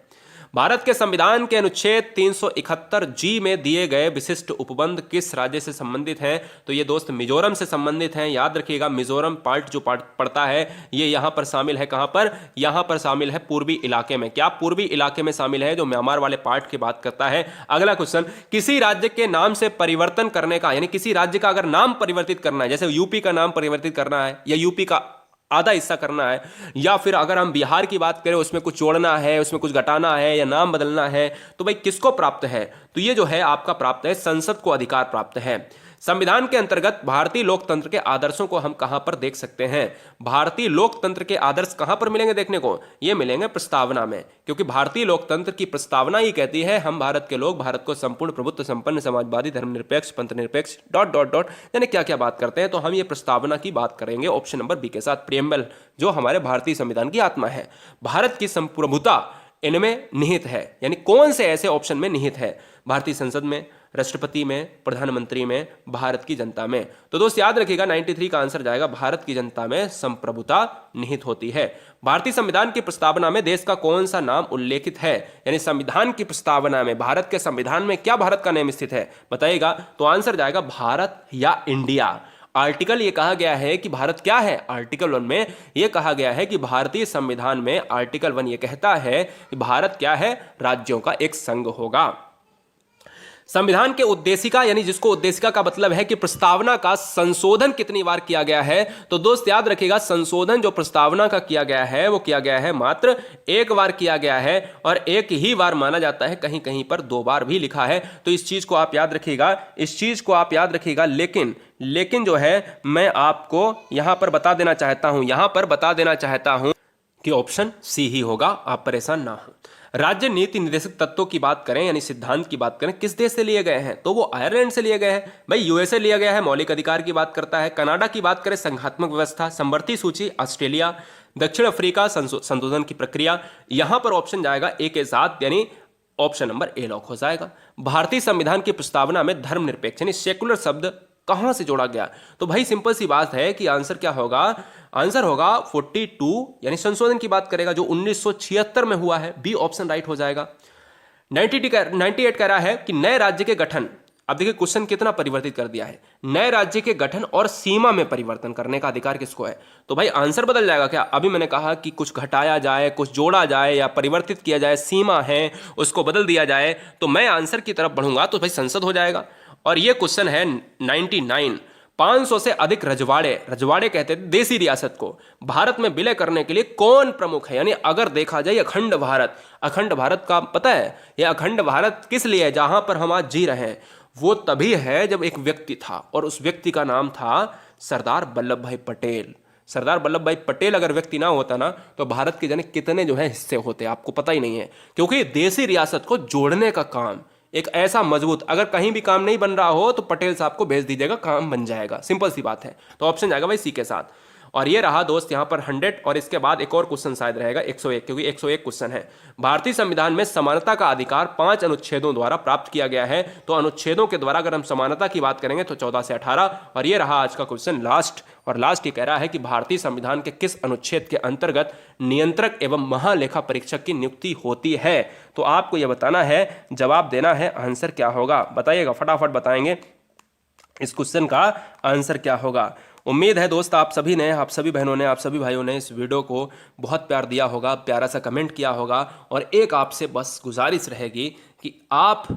भारत के संविधान के अनुच्छेद 371 जी में दिए गए विशिष्ट उपबंध किस राज्य से संबंधित हैं? तो ये दोस्त मिजोरम से संबंधित हैं। याद रखिएगा, मिजोरम पार्ट जो पार्ट पड़ता है ये यहां पर शामिल है। कहां पर? यहां पर शामिल है पूर्वी इलाके में। क्या पूर्वी इलाके में शामिल है, जो म्यांमार वाले पार्ट की बात करता है। अगला क्वेश्चन, किसी राज्य के नाम से परिवर्तन करने का, यानी किसी राज्य का अगर नाम परिवर्तित करना है, जैसे यूपी का नाम परिवर्तित करना है या यूपी का आधा हिस्सा करना है, या फिर अगर हम बिहार की बात करें उसमें कुछ जोड़ना है, उसमें कुछ घटाना है या नाम बदलना है, तो भाई किसको प्राप्त है? तो ये जो है आपका प्राप्त है, संसद को अधिकार प्राप्त है। संविधान के अंतर्गत भारतीय लोकतंत्र के आदर्शों को हम कहां पर देख सकते हैं? भारतीय लोकतंत्र के आदर्श कहां पर मिलेंगे देखने को? ये मिलेंगे प्रस्तावना में, क्योंकि भारतीय लोकतंत्र की प्रस्तावना ही कहती है हम भारत के लोग भारत को संपूर्ण प्रभुत्व संपन्न समाजवादी धर्मनिरपेक्ष पंथनिरपेक्ष ... यानी क्या क्या बात करते हैं, तो हम ये प्रस्तावना की बात करेंगे ऑप्शन नंबर बी के साथ। प्रियम्बल जो हमारे भारतीय संविधान की आत्मा है, भारत की संप्रभुता इनमें निहित है। यानी कौन से ऐसे ऑप्शन में निहित है? भारतीय संसद में, राष्ट्रपति में, प्रधानमंत्री में, भारत की जनता में। तो दोस्त याद रखिएगा 93 का आंसर जाएगा भारत की जनता में संप्रभुता निहित होती है। भारतीय संविधान की प्रस्तावना में देश का कौन सा नाम उल्लेखित है, यानी संविधान की प्रस्तावना में भारत के संविधान में क्या भारत का नाम स्थित है बताइएगा। तो आंसर जाएगा भारत या इंडिया। आर्टिकल ये कहा गया है कि भारत क्या है, आर्टिकल 1 में ये कहा गया है कि भारतीय संविधान में आर्टिकल 1 ये कहता है कि भारत क्या है, राज्यों का एक संघ होगा। संविधान के उद्देशिका, यानी जिसको उद्देशिका का मतलब है कि प्रस्तावना का संशोधन कितनी बार किया गया है, तो दोस्त याद रखिएगा संशोधन जो प्रस्तावना का किया गया है वो किया गया है मात्र एक बार किया गया है, और एक ही बार माना जाता है, कहीं कहीं पर 2 बार भी लिखा है। तो इस चीज को आप याद रखिएगा, इस चीज को आप याद रखिएगा। लेकिन जो है मैं आपको यहां पर बता देना चाहता हूं कि ऑप्शन सी ही होगा, आप परेशान ना हो। राज्य नीति निर्देशक तत्वों की बात करें यानी सिद्धांत की बात करें, किस देश से लिए गए हैं, तो वो आयरलैंड से लिए गए हैं भाई, यूएसए लिया गया है, मौलिक अधिकार की बात करता है। कनाडा की बात करें संघात्मक व्यवस्था, समवर्ती सूची ऑस्ट्रेलिया, दक्षिण अफ्रीका संशोधन की प्रक्रिया। यहां पर ऑप्शन जाएगा ए के साथ, यानी ऑप्शन नंबर ए लॉक हो जाएगा। भारतीय संविधान की प्रस्तावना में धर्मनिरपेक्ष यानी सेकुलर शब्द कहां से जोड़ा गया, तो भाई सिंपल सी बात है कि आंसर क्या होगा, आंसर होगा 42 यानी संशोधन की बात करेगा जो 1976 में हुआ है, बी ऑप्शन राइट हो जाएगा। 98 कह रहा है कि नए राज्य के गठन, अब देखिए क्वेश्चन कितना परिवर्तित कर दिया है, नए राज्य के गठन और सीमा में परिवर्तन करने का अधिकार किसको है, तो भाई आंसर बदल जाएगा क्या। अभी मैंने कहा कि कुछ घटाया जाए, कुछ जोड़ा जाए या परिवर्तित किया जाए, सीमा है उसको बदल दिया जाए, तो मैं आंसर की तरफ बढ़ूंगा तो भाई संसद हो जाएगा। और ये क्वेश्चन है 99, 500 से अधिक रजवाड़े कहते थे देसी रियासत को, भारत में विलय करने के लिए कौन प्रमुख है, यानी अगर देखा जाए अखंड भारत का पता है, यह अखंड भारत किस लिए है जहां पर हम आज जी रहे हैं, वो तभी है जब एक व्यक्ति था और उस व्यक्ति का नाम था सरदार वल्लभ भाई पटेल। सरदार वल्लभ भाई पटेल अगर व्यक्ति ना होता ना तो भारत के जाने कितने जो है हिस्से होते आपको पता ही नहीं है, क्योंकि देसी रियासत को जोड़ने का काम एक ऐसा मजबूत, अगर कहीं भी काम नहीं बन रहा हो तो पटेल साहब को भेज दीजिएगा, काम बन जाएगा, सिंपल सी बात है। तो ऑप्शन जाएगा भाई सी के साथ। और ये रहा दोस्त यहाँ पर 100, और इसके बाद एक और क्वेश्चन शायद रहेगा 101, क्योंकि 101 क्वेश्चन है। भारतीय संविधान में समानता का अधिकार 5 अनुच्छेदों द्वारा प्राप्त किया गया है, तो अनुच्छेदों के द्वारा अगर हम समानता की बात करेंगे तो 14 से 18। और ये रहा आज का क्वेश्चन लास्ट ये कह रहा है कि भारतीय संविधान के किस अनुच्छेद के अंतर्गत नियंत्रक एवं महालेखा परीक्षक की नियुक्ति होती है, तो आपको यह बताना है, जवाब देना है, आंसर क्या होगा बताइएगा, फटाफट बताएंगे इस क्वेश्चन का आंसर क्या होगा। उम्मीद है दोस्त आप सभी ने, आप सभी बहनों ने, आप सभी भाइयों ने इस वीडियो को बहुत प्यार दिया होगा, प्यारा सा कमेंट किया होगा, और एक आपसे बस गुजारिश रहेगी कि आप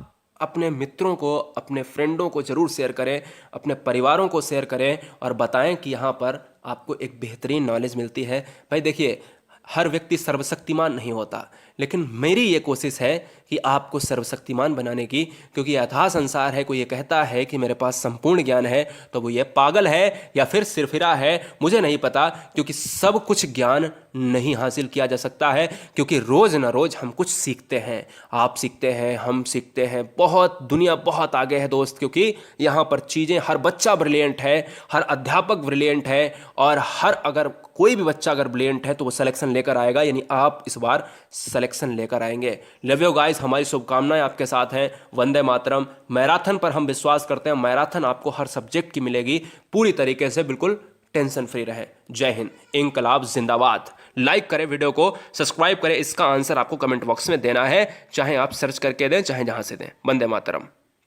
अपने मित्रों को, अपने फ्रेंडों को जरूर शेयर करें, अपने परिवारों को शेयर करें और बताएं कि यहाँ पर आपको एक बेहतरीन नॉलेज मिलती है। भाई देखिए हर व्यक्ति सर्वशक्तिमान नहीं होता, लेकिन मेरी ये कोशिश है कि आपको सर्वशक्तिमान बनाने की, क्योंकि यथा संसार है, कोई ये कहता है कि मेरे पास संपूर्ण ज्ञान है तो वो ये पागल है या फिर सिरफिरा है, मुझे नहीं पता, क्योंकि सब कुछ ज्ञान नहीं हासिल किया जा सकता है, क्योंकि रोज ना रोज हम कुछ सीखते हैं, आप सीखते हैं, हम सीखते हैं, बहुत दुनिया बहुत आगे है दोस्त, क्योंकि यहाँ पर चीज़ें, हर बच्चा ब्रिलियंट है, हर अध्यापक ब्रिलियंट है, और अगर कोई भी बच्चा अगर ब्रिलियंट है तो वो सिलेक्शन लेकर आएगा, यानी आप इस बार सिलेक्शन लेकर आएंगे। लव यू गाइस, हमारी शुभकामनाएं आपके साथ हैं। वंदे मातरम। मैराथन पर हम विश्वास करते हैं, मैराथन आपको हर सब्जेक्ट की मिलेगी पूरी तरीके से, बिल्कुल टेंशन फ्री रहे। जय हिंद, इंकलाब जिंदाबाद। लाइक करें वीडियो को, सब्सक्राइब करें, इसका आंसर आपको कमेंट बॉक्स में देना है, चाहे आप सर्च करके दें चाहे जहां से दें। वंदे मातरम।